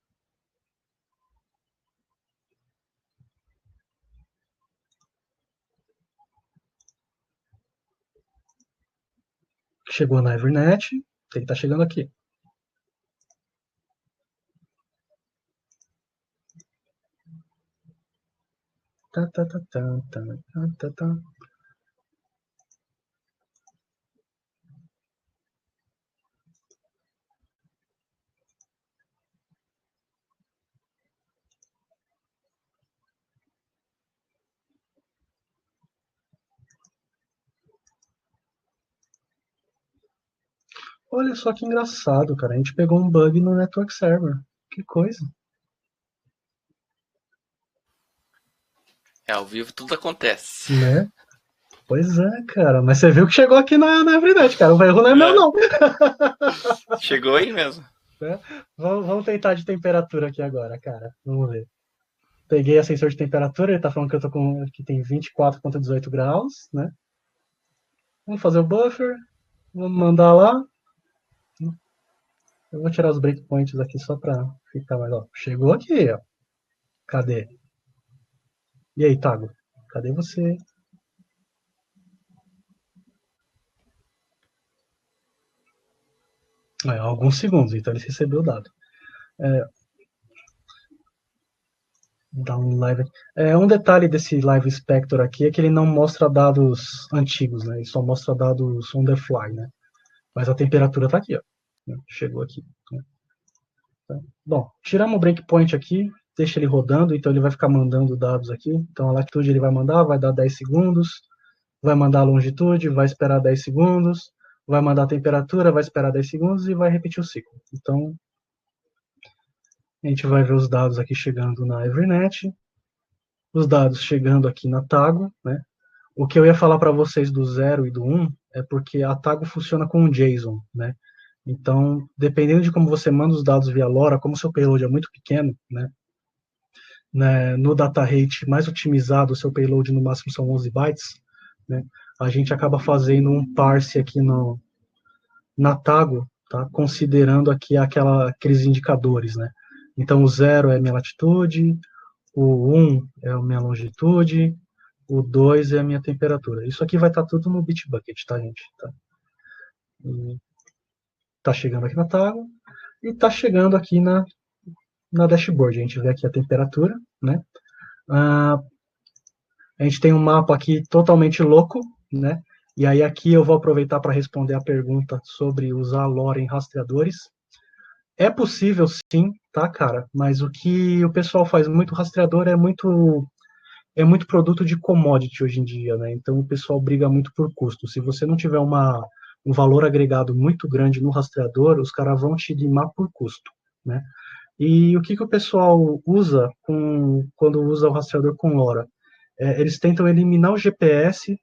Chegou na Evernet, tem que estar chegando aqui. Olha só que engraçado, cara. A gente pegou um bug no network server. Que coisa. Ao vivo tudo acontece. Né? Pois é, cara. Mas você viu que chegou aqui na Evernet, cara. O erro não é meu, não. Chegou aí mesmo. Né? Vamos tentar de temperatura aqui agora, cara. Vamos ver. Peguei a sensor de temperatura, ele tá falando que eu tô com que tem 24,18 graus, né? Vamos fazer o buffer, vamos mandar lá. Eu vou tirar os breakpoints aqui só pra ficar mais, ó. Chegou aqui, ó. Cadê? E aí, Tago? Cadê você? Alguns segundos, então ele recebeu o dado. Dá um live. Um detalhe desse Live Inspector aqui é que ele não mostra dados antigos, né? Ele só mostra dados on the fly, né? Mas a temperatura tá aqui, ó. Chegou aqui. Né? Bom, tiramos o breakpoint aqui, deixa ele rodando, então ele vai ficar mandando dados aqui. Então a latitude ele vai mandar, vai dar 10 segundos, vai mandar a longitude, vai esperar 10 segundos, vai mandar a temperatura, vai esperar 10 segundos e vai repetir o ciclo. Então a gente vai ver os dados aqui chegando na Evernet, os dados chegando aqui na Tago, né? O que eu ia falar para vocês do 0 e do 1 é porque a Tago funciona com o JSON, né? Então, dependendo de como você manda os dados via LoRa, como o seu payload é muito pequeno, né, no data rate mais otimizado, o seu payload no máximo são 11 bytes, né, a gente acaba fazendo um parse aqui na Tago, tá, considerando aqui aqueles indicadores, né. Então, o 0 é a minha latitude, o 1 é a minha longitude, o 2 é a minha temperatura. Isso aqui vai estar tudo no Bitbucket, tá, gente? Tá, tá chegando aqui na Tago e tá chegando aqui na dashboard. A gente vê aqui a temperatura, né? A gente tem um mapa aqui totalmente louco, né? E aí aqui eu vou aproveitar para responder a pergunta sobre usar LoRa em rastreadores. É possível sim, tá, cara? Mas o que o pessoal faz muito rastreador é muito produto de commodity hoje em dia, né? Então o pessoal briga muito por custo. Se você não tiver um valor agregado muito grande no rastreador, os caras vão te limar por custo, né? E o que o pessoal usa quando usa o rastreador com LoRa? Eles tentam eliminar o GPS,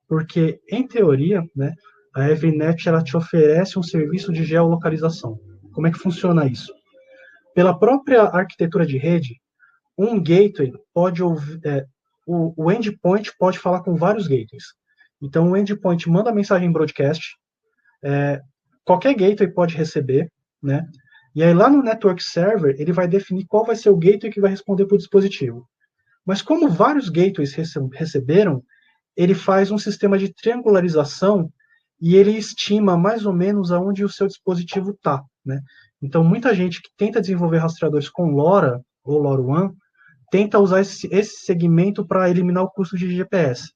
porque, em teoria, né, a EveNet ela te oferece um serviço de geolocalização. Como é que funciona isso? Pela própria arquitetura de rede, um gateway pode ouvir, o endpoint pode falar com vários gateways. Então, o endpoint manda mensagem em broadcast, qualquer gateway pode receber, né? E aí, lá no network server, ele vai definir qual vai ser o gateway que vai responder para o dispositivo. Mas como vários gateways receberam, ele faz um sistema de triangularização e ele estima mais ou menos aonde o seu dispositivo está, né? Então, muita gente que tenta desenvolver rastreadores com LoRa ou LoRaWAN tenta usar esse segmento para eliminar o custo de GPS.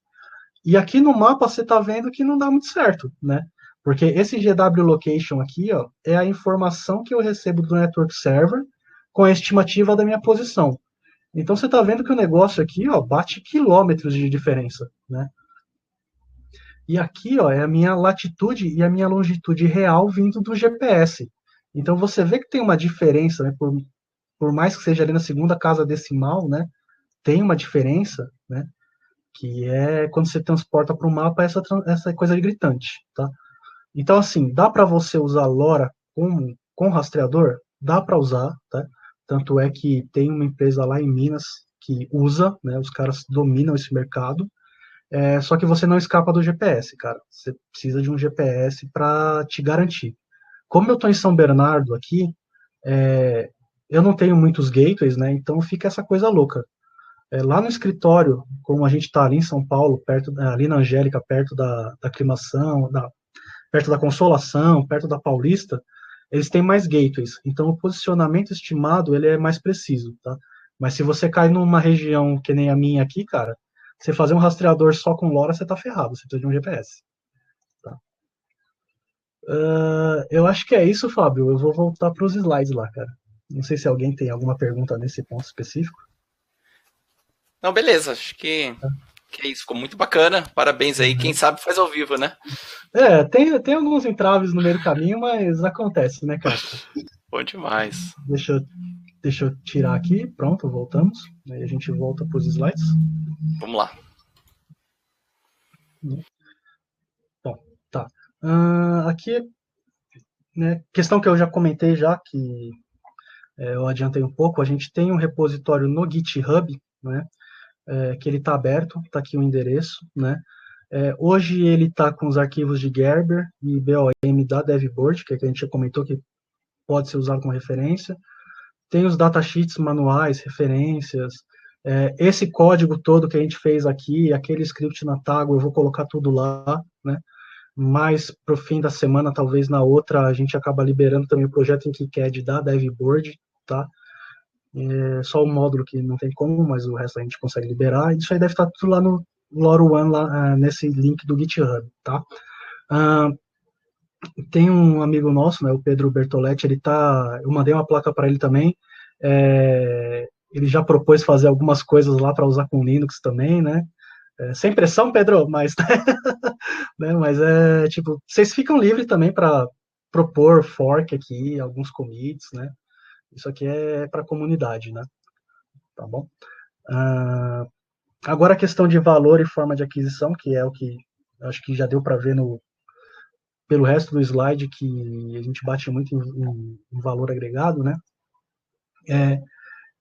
E aqui no mapa você está vendo que não dá muito certo, né? Porque esse GW Location aqui, ó, é a informação que eu recebo do network server com a estimativa da minha posição. Então você está vendo que o negócio aqui, ó, bate quilômetros de diferença, né? E aqui, ó, é a minha latitude e a minha longitude real vindo do GPS. Então você vê que tem uma diferença, né? Por mais que seja ali na segunda casa decimal, né? Tem uma diferença, né? Que é quando você transporta para o mapa essa coisa gritante, tá? Então, assim, dá para você usar LoRa com rastreador? Dá para usar, tá? Tanto é que tem uma empresa lá em Minas que usa, né? Os caras dominam esse mercado. Só que você não escapa do GPS, cara. Você precisa de um GPS para te garantir. Como eu estou em São Bernardo aqui, eu não tenho muitos gateways, né? Então fica essa coisa louca. Lá no escritório, como a gente está ali em São Paulo, ali na Angélica, perto da Aclimação, perto da Consolação, perto da Paulista, eles têm mais gateways. Então o posicionamento estimado ele é mais preciso, tá? Mas se você cai numa região que nem a minha aqui, cara, você fazer um rastreador só com LoRa, você tá ferrado, você precisa de um GPS. Tá? Eu acho que é isso, Fábio. Eu vou voltar para os slides lá, cara. Não sei se alguém tem alguma pergunta nesse ponto específico. Não, beleza. Acho que é isso. Ficou muito bacana. Parabéns aí. Quem sabe faz ao vivo, né? Tem alguns entraves no meio do caminho, mas acontece, né, cara? Bom demais. Deixa eu tirar aqui. Pronto, voltamos. Aí a gente volta para os slides. Vamos lá. Bom, tá. Aqui, né, questão que eu já comentei já, que eu adiantei um pouco, a gente tem um repositório no GitHub, né, que ele está aberto, está aqui o endereço, né. Hoje ele está com os arquivos de Gerber e BOM da DevBoard, que a gente já comentou que pode ser usado como referência. Tem os datasheets manuais, referências, esse código todo que a gente fez aqui, aquele script na Tago, eu vou colocar tudo lá, né. Mas para o fim da semana, talvez na outra, a gente acaba liberando também o projeto em KiCad da DevBoard, tá? Só o módulo que não tem como, mas o resto a gente consegue liberar. Isso aí deve estar tudo lá no LoRaWAN, lá, nesse link do GitHub, tá? Tem um amigo nosso, né, o Pedro Bertoletti, eu mandei uma placa para ele também, ele já propôs fazer algumas coisas lá para usar com Linux também, né? Sem pressão, Pedro, mas, né, mas tipo, vocês ficam livres também para propor fork aqui, alguns commits, né? Isso aqui é para a comunidade, né? Tá bom? Agora a questão de valor e forma de aquisição, que é o que acho que já deu para ver pelo resto do slide, que a gente bate muito em valor agregado, né?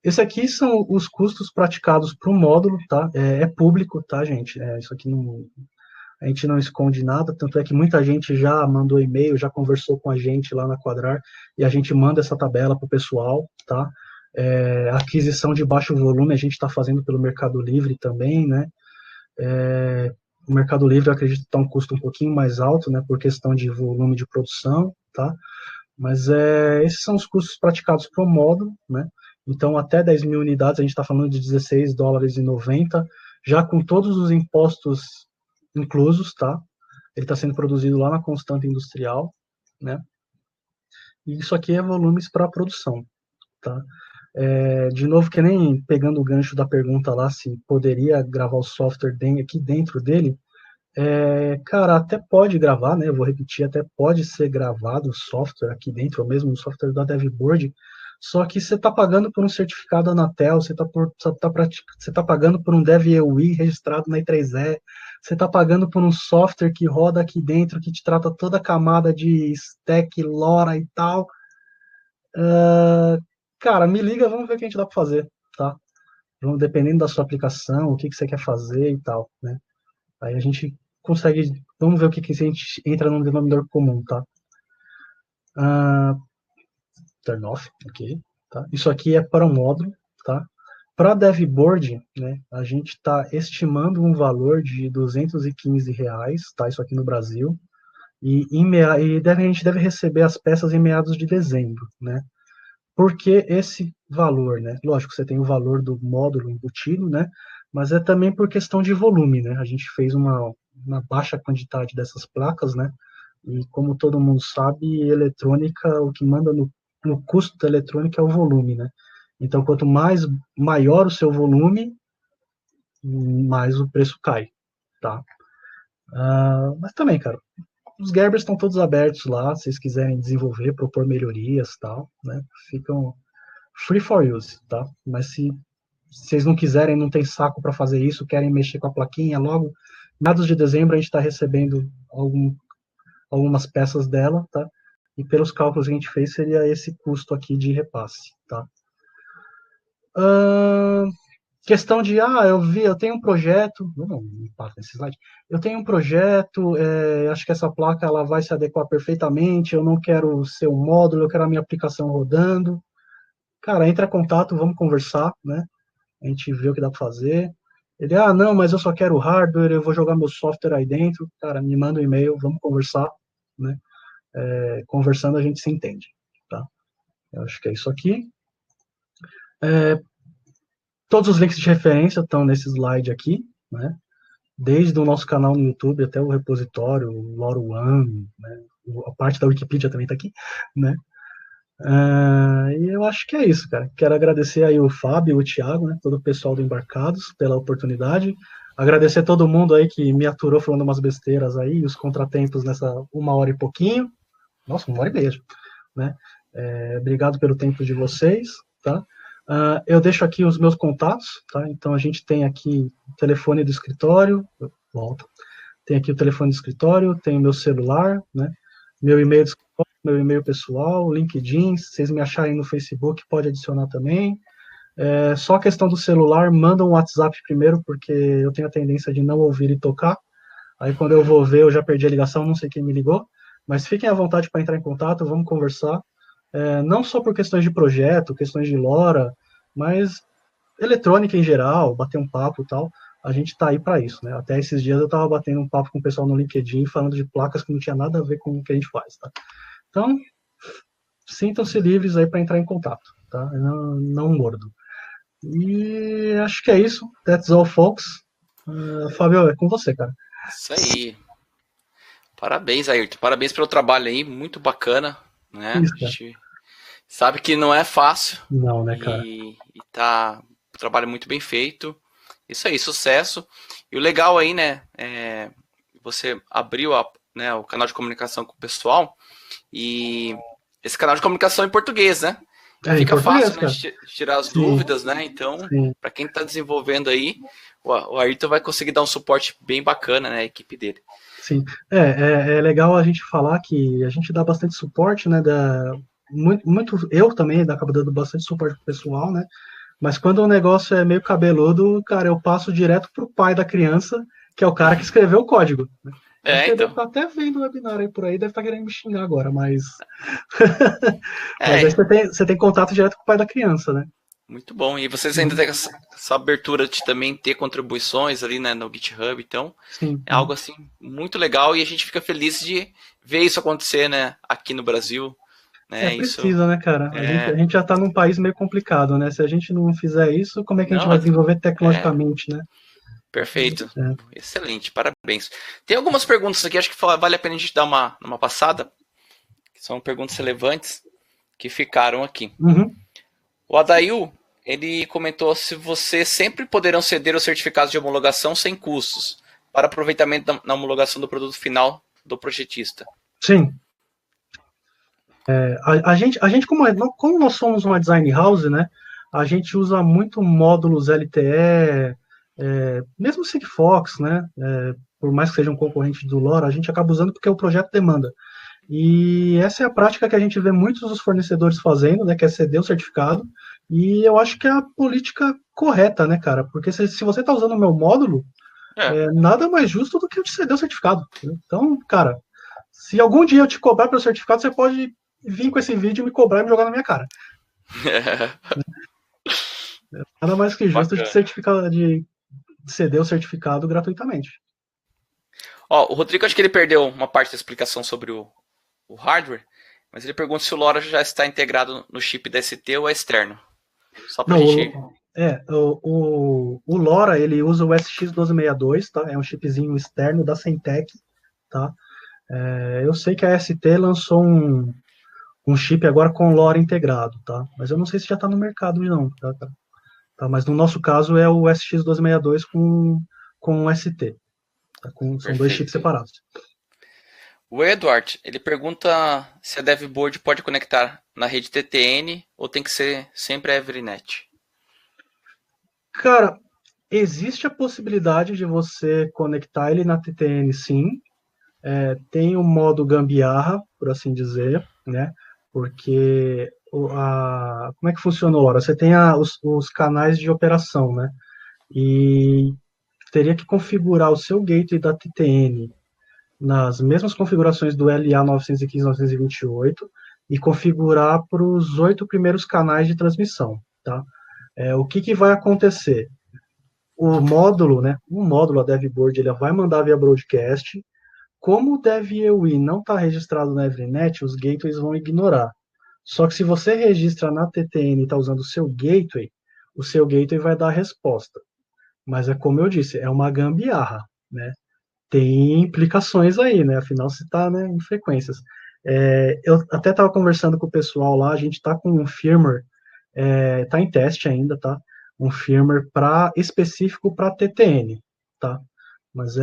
Esse aqui são os custos praticados para o módulo, tá? É público, tá, gente? Isso aqui a gente não esconde nada, tanto é que muita gente já mandou e-mail, já conversou com a gente lá na Quadrar, e a gente manda essa tabela para o pessoal, tá? Aquisição de baixo volume a gente está fazendo pelo Mercado Livre também, né? O Mercado Livre, eu acredito que está um custo um pouquinho mais alto, né, por questão de volume de produção, tá? Mas esses são os custos praticados para o módulo, né? Então, até 10 mil unidades, a gente está falando de US$ 16,90, já com todos os impostos inclusos, tá? Ele está sendo produzido lá na Constanta Industrial, né? E isso aqui é volumes para produção, tá? De novo, que nem pegando o gancho da pergunta lá, se poderia gravar o software aqui dentro dele, cara, até pode gravar, né? Eu vou repetir, até pode ser gravado o software aqui dentro, ou mesmo o software da DevBoard, só que você está pagando por um certificado Anatel, você tá pagando por um DevEUI registrado na I3E, você está pagando por um software que roda aqui dentro, que te trata toda a camada de stack, LoRa e tal. Cara, me liga, vamos ver o que a gente dá para fazer, tá? Vamos, dependendo da sua aplicação, o que você quer fazer e tal, né? Aí a gente consegue, vamos ver o que a gente entra num denominador comum, tá? Turn off, ok. Tá? Isso aqui é para o módulo, tá? Para DevBoard, né, a gente está estimando um valor de R$ 215, tá? Isso aqui no Brasil. A gente deve receber as peças em meados de dezembro, né? Por que esse valor, né? Lógico, você tem o valor do módulo embutido, né? Mas é também por questão de volume, né? A gente fez uma baixa quantidade dessas placas, né? E como todo mundo sabe, eletrônica, o que manda no custo da eletrônica é o volume, né? Então, quanto mais maior o seu volume, mais o preço cai, tá? Mas também, cara, os Gerbers estão todos abertos lá, se vocês quiserem desenvolver, propor melhorias, tal, né? Ficam free for use, tá? Mas se vocês não quiserem, não tem saco para fazer isso, querem mexer com a plaquinha, logo, meados de dezembro a gente está recebendo algumas peças dela, tá? E pelos cálculos que a gente fez, seria esse custo aqui de repasse, tá? Questão de, eu tenho um projeto, não passa nesse slide, eu tenho um projeto, acho que essa placa ela vai se adequar perfeitamente, eu não quero ser um módulo, eu quero a minha aplicação rodando. Cara, entra em contato, vamos conversar, né? A gente vê o que dá para fazer. Ele, não, mas eu só quero hardware, eu vou jogar meu software aí dentro. Cara, me manda um e-mail, vamos conversar, né? Conversando a gente se entende, tá? Eu acho que é isso aqui. Todos os links de referência estão nesse slide aqui, né? Desde o nosso canal no YouTube até o repositório, o LoRaWAN, né? A parte da Wikipedia também está aqui, né? E eu acho que é isso, cara. Quero agradecer aí o Fábio, o Thiago, né? Todo o pessoal do Embarcados pela oportunidade. Agradecer a todo mundo aí que me aturou falando umas besteiras aí, os contratempos nessa 1 hora e pouquinho. Nossa, 1 hora e meia, né? Obrigado pelo tempo de vocês, tá? Eu deixo aqui os meus contatos, tá? Então a gente tem aqui o telefone do escritório, volta. Tem aqui o telefone do escritório, tem o meu celular, né? Meu e-mail do escritório, meu e-mail pessoal, LinkedIn, se vocês me acharem no Facebook, pode adicionar também. Só a questão do celular, manda um WhatsApp primeiro, porque eu tenho a tendência de não ouvir e tocar. Aí quando eu vou ver, eu já perdi a ligação, não sei quem me ligou. Mas fiquem à vontade para entrar em contato, vamos conversar. Não só por questões de projeto, questões de LoRa, mas eletrônica em geral, bater um papo e tal, a gente está aí para isso, né? Até esses dias eu estava batendo um papo com o pessoal no LinkedIn, falando de placas que não tinha nada a ver com o que a gente faz, tá? Então, sintam-se livres aí para entrar em contato, tá? Não mordo. E acho que é isso. That's all, folks. Fábio, é com você, cara. Isso aí. Parabéns, Ayrton. Parabéns pelo trabalho aí, muito bacana, né? Isso, A cara. gente sabe que não é fácil Não, né, cara? e tá um trabalho muito bem feito. Isso aí, sucesso. E o legal aí, né, você abriu né, o canal de comunicação com o pessoal e esse canal de comunicação é em português, né? E Em fica português, fácil, né, cara. de tirar as Sim, dúvidas, né? Então, sim. para quem está desenvolvendo aí, o Ayrton vai conseguir dar um suporte bem bacana, né, à equipe dele. Sim, é legal a gente falar que a gente dá bastante suporte, né? Eu também acabo dando bastante suporte pro pessoal, né? Mas quando o negócio é meio cabeludo, cara, eu passo direto pro pai da criança, que é o cara que escreveu o código, né? Acho que ele deve Então. estar até vendo o webinar aí por aí, deve estar querendo me xingar agora, mas. Mas aí É, você tem contato direto com o pai da criança, né? muito bom. E vocês ainda Uhum. têm essa abertura de também ter contribuições ali, né, no GitHub, então Sim. é algo assim muito legal e a gente fica feliz de ver isso acontecer, né, aqui no Brasil. né? Isso Precisa, né, cara? A é gente já tá num país meio complicado, né? Se a gente não fizer isso, como é que a gente não, vai desenvolver é tecnologicamente, né? perfeito. É. Excelente, parabéns. Tem algumas perguntas aqui, acho que vale a pena a gente dar uma passada, que são perguntas relevantes que ficaram aqui. Uhum. O Adail, ele comentou se vocês sempre poderão ceder os certificados de homologação sem custos para aproveitamento na homologação do produto final do projetista. Sim. A gente como nós somos uma design house, né? A gente usa muito módulos LTE, mesmo o Sigfox, né? Por mais que seja um concorrente do LoRa, a gente acaba usando porque o projeto demanda. E essa é a prática que a gente vê muitos dos fornecedores fazendo, né? Que é ceder o certificado. E eu acho que é a política correta, né, cara? Porque se você está usando o meu módulo, É. nada mais justo do que eu te ceder o certificado. Então, cara, se algum dia eu te cobrar pelo certificado, você pode vir com esse vídeo, me cobrar e me jogar na minha cara. Nada mais que justo Bacana. de ceder o certificado gratuitamente. Ó, o Rodrigo, acho que ele perdeu uma parte da explicação sobre o hardware, mas ele pergunta se o LoRa já está integrado no chip da ST ou é externo. Só pra Não, gente. o LoRa, ele usa o SX1262, tá? É um chipzinho externo da Centec, tá? Eu sei que a ST lançou um chip agora com LoRa integrado, tá? Mas eu não sei se já está no mercado não, tá? Mas no nosso caso é o SX262 com ST, tá? São dois chips Perfeito. separados. O Edward, ele pergunta se a DevBoard pode conectar na rede TTN ou tem que ser sempre a Evernet. Cara, existe a possibilidade de você conectar ele na TTN, sim. Tem o modo gambiarra, por assim dizer, né? Porque como é que funciona o LoRa? Você tem os canais de operação, né? E teria que configurar o seu gateway da TTN nas mesmas configurações do LA 915.928 e configurar para os 8 primeiros canais de transmissão, tá? O que vai acontecer? O módulo, né? O módulo, a DevBoard, ele vai mandar via broadcast. Como o DevEUI não está registrado na Evernet, os gateways vão ignorar. Só que se você registra na TTN e está usando o seu gateway vai dar a resposta. Mas é como eu disse, é uma gambiarra, né? Tem implicações aí, né? Afinal, se está, né, em frequências. Eu até estava conversando com o pessoal lá, a gente está com um firmware, está em teste ainda, tá? Um firmware específico para TTN, tá? Mas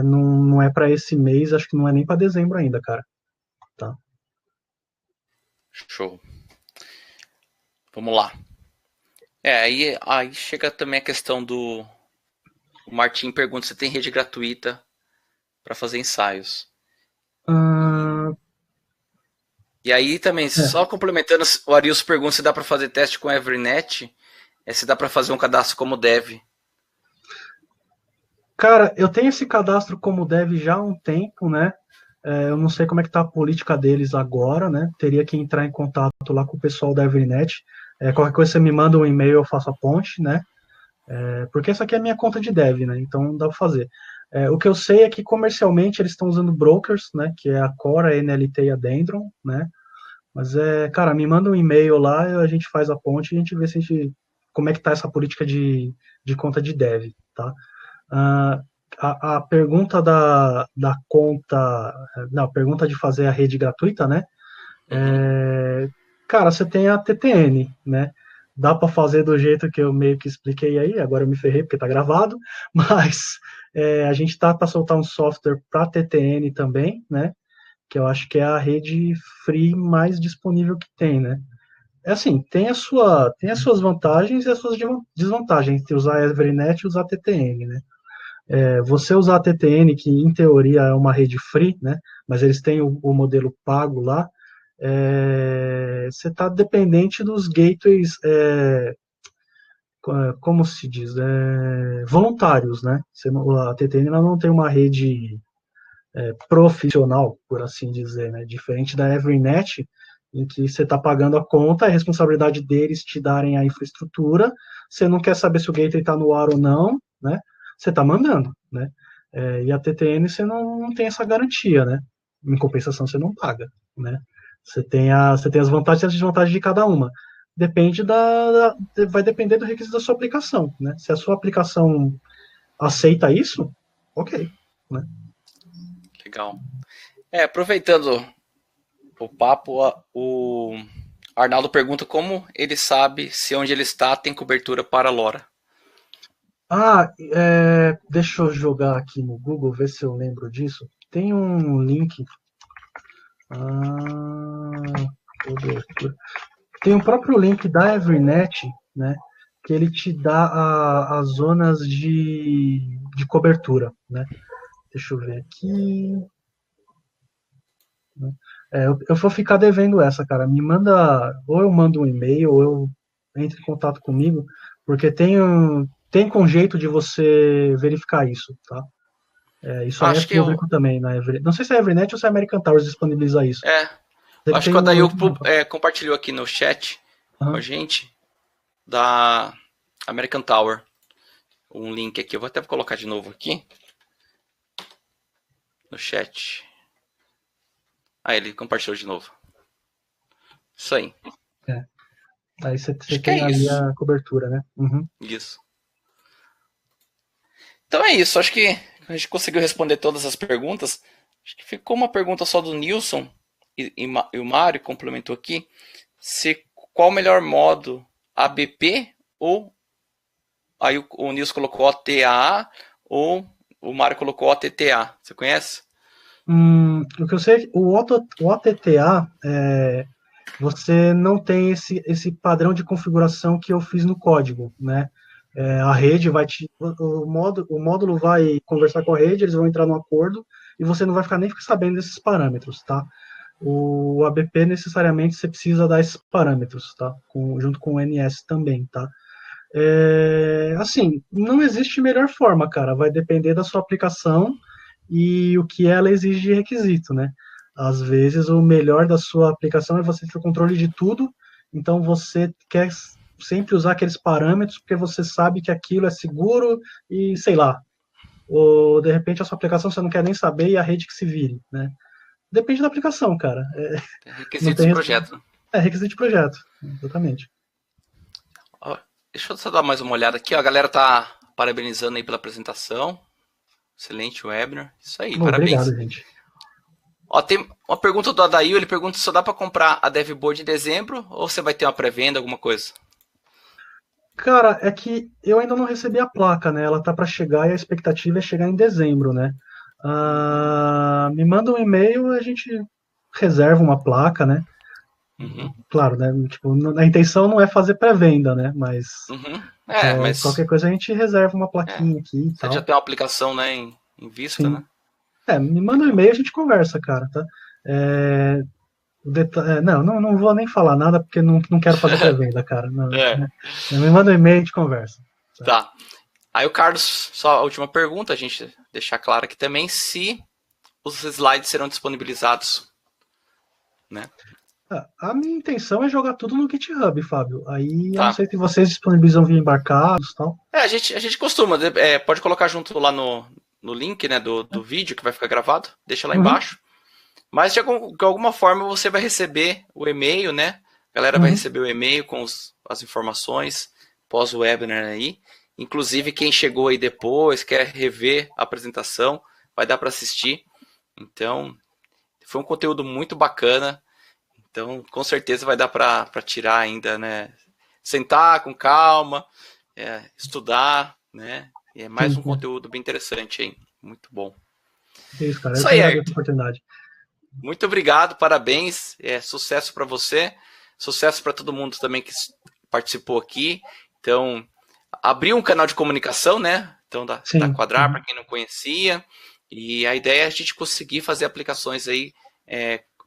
não é para esse mês, acho que não é nem para dezembro ainda, cara. Tá? Show. Vamos lá. Aí chega também a questão do. O Martim pergunta se tem rede gratuita para fazer ensaios. Ah, E aí também, é. só complementando, o Arius pergunta se dá para fazer teste com a Evernet, se dá para fazer um cadastro como dev. Cara, eu tenho esse cadastro como dev já há um tempo, né? Eu não sei como é que tá a política deles agora, né? Teria que entrar em contato lá com o pessoal da Evernet. Qualquer coisa você me manda um e-mail, eu faço a ponte, né? Porque essa aqui é a minha conta de dev, né? Então dá para fazer. O que eu sei é que comercialmente eles estão usando brokers, né? Que é a Cora, a NLT e a Dendron, né? Mas cara, me manda um e-mail lá, a gente faz a ponte e a gente vê como é que tá essa política de conta de dev, tá? Ah, a pergunta da conta, não, a pergunta de fazer a rede gratuita, né? Uhum. Cara, você tem a TTN, né? Dá para fazer do jeito que eu meio que expliquei aí, agora eu me ferrei porque tá gravado, mas a gente tá para soltar um software para TTN também, né? Que eu acho que é a rede free mais disponível que tem, né? É assim, tem as suas vantagens e as suas desvantagens entre usar a Evernet e usar a TTN, né? Você usar a TTN, que em teoria é uma rede free, né? Mas eles têm o modelo pago lá, você está dependente dos gateways, como se diz, voluntários, né? A TTN ela não tem uma rede profissional, por assim dizer, né? Diferente da Evernet, em que você está pagando a conta, é responsabilidade deles te darem a infraestrutura, você não quer saber se o gateway está no ar ou não, né? Você está mandando, né? E a TTN você não tem essa garantia, né? Em compensação você não paga, né? Você tem as vantagens e as desvantagens de cada uma. Depende vai depender do requisito da sua aplicação, né? Se a sua aplicação aceita isso, ok, né? Legal. Aproveitando o papo, o Arnaldo pergunta como ele sabe se onde ele está tem cobertura para a LoRa. Deixa eu jogar aqui no Google, ver se eu lembro disso. Tem um link. Cobertura. Tem o próprio link da Evernet, né? Que ele te dá as zonas de cobertura, né? Deixa eu ver aqui. Eu vou ficar devendo essa, cara. Me manda, ou eu mando um e-mail, ou eu entre em contato comigo, porque tem com jeito de você verificar isso, tá? Isso aí é Acho que eu. público também na Evernet. Não sei se é a Evernet ou se a American Towers disponibiliza isso. É, Ele acho tem que o um. Adail compartilhou aqui no chat com a Aham. gente da American Tower um link aqui. Eu vou até colocar de novo aqui no chat. Ele compartilhou de novo. Isso aí. Aí você Acho que é tem ali isso. a cobertura, né? Uhum. Isso. Então é isso. Acho que a gente conseguiu responder todas as perguntas. Acho que ficou uma pergunta só do Nilson e o Mário complementou aqui. Qual o melhor modo, ABP ou aí o Nilson colocou OTAA ou o Mário colocou OTTA. Você conhece? O que eu sei, o OTTA, você não tem esse padrão de configuração que eu fiz no código, né? A rede o módulo vai conversar com a rede, eles vão entrar no acordo e você não vai ficar nem sabendo desses parâmetros, tá? O ABP necessariamente você precisa dar esses parâmetros, tá? Junto com o NS também, tá? Assim, não existe melhor forma, cara. Vai depender da sua aplicação e o que ela exige de requisito, né? Às vezes, o melhor da sua aplicação é você ter o controle de tudo, então você quer sempre usar aqueles parâmetros porque você sabe que aquilo é seguro e, sei lá, ou de repente a sua aplicação você não quer nem saber e a rede que se vire, né? Depende da aplicação, cara. Não Requisitos tem do projeto. requisito de projeto, exatamente. Ó, deixa eu só dar mais uma olhada aqui. Ó, a galera tá parabenizando aí pela apresentação. Excelente webinar. Isso aí, Obrigado, parabéns. gente. Ó, tem uma pergunta do Adail, ele pergunta se só dá para comprar a DevBoard em dezembro ou você vai ter uma pré-venda, alguma coisa? Cara, é que eu ainda não recebi a placa, né? Ela tá para chegar e a expectativa é chegar em dezembro, né? Me manda um e-mail, a gente reserva uma placa, né? Uhum, Claro, né? Tipo, a intenção não é fazer pré-venda, né? Mas uhum. qualquer Mas coisa a gente reserva uma é, plaquinha aqui e você já tal. tem uma aplicação, né, em vista, Sim. né? Me manda um Legal. e-mail, a gente conversa, cara, tá? É, não vou nem falar nada porque não quero fazer pré-venda, cara. Não, É, né? Me manda um e-mail, a gente conversa. Tá? tá. Aí o Carlos, só a última pergunta, a gente deixar claro aqui também, se os slides serão disponibilizados, né? A minha intenção é jogar tudo no GitHub, Fábio. Aí eu não Tá. sei se vocês disponibilizam via embarcados e tal. A gente costuma, pode colocar junto lá no link, né, do vídeo que vai ficar gravado, deixa lá Uhum, embaixo. Mas de alguma forma você vai receber o e-mail, né? A galera vai uhum, receber o e-mail com as informações pós-webinar aí. Inclusive, quem chegou aí depois, quer rever a apresentação, vai dar para assistir. Então, foi um conteúdo muito bacana. Então, com certeza vai dar para tirar ainda, né? Sentar com calma, estudar, né? E é mais sim, um conteúdo bem interessante aí. Muito bom. é isso, cara. Eu Isso que aí, agradeço a Ayrton. oportunidade. Muito obrigado, parabéns. Sucesso para você. Sucesso para todo mundo também que participou aqui. Então, abriu um canal de comunicação, né? Então, da Sim, Quadrar, para uhum, quem não conhecia. E a ideia é a gente conseguir fazer aplicações aí,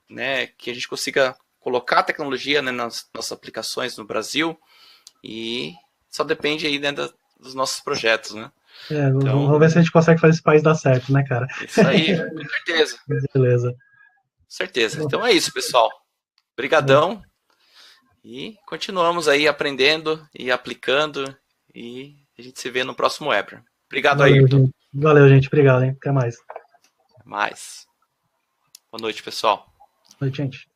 né? Que a gente consiga colocar a tecnologia, né, nas nossas aplicações no Brasil. E só depende aí, né, dos nossos projetos, né? vamos Então, ver se a gente consegue fazer esse país dar certo, né, cara? isso aí, com certeza. Beleza. Com certeza. Então é isso, pessoal. Obrigadão. E continuamos aí aprendendo e aplicando. E a gente se vê no próximo webinar. Obrigado, Valeu, Ayrton. gente. Valeu, gente. Obrigado, hein? Até mais. Até mais. Boa noite, pessoal. Boa noite, gente.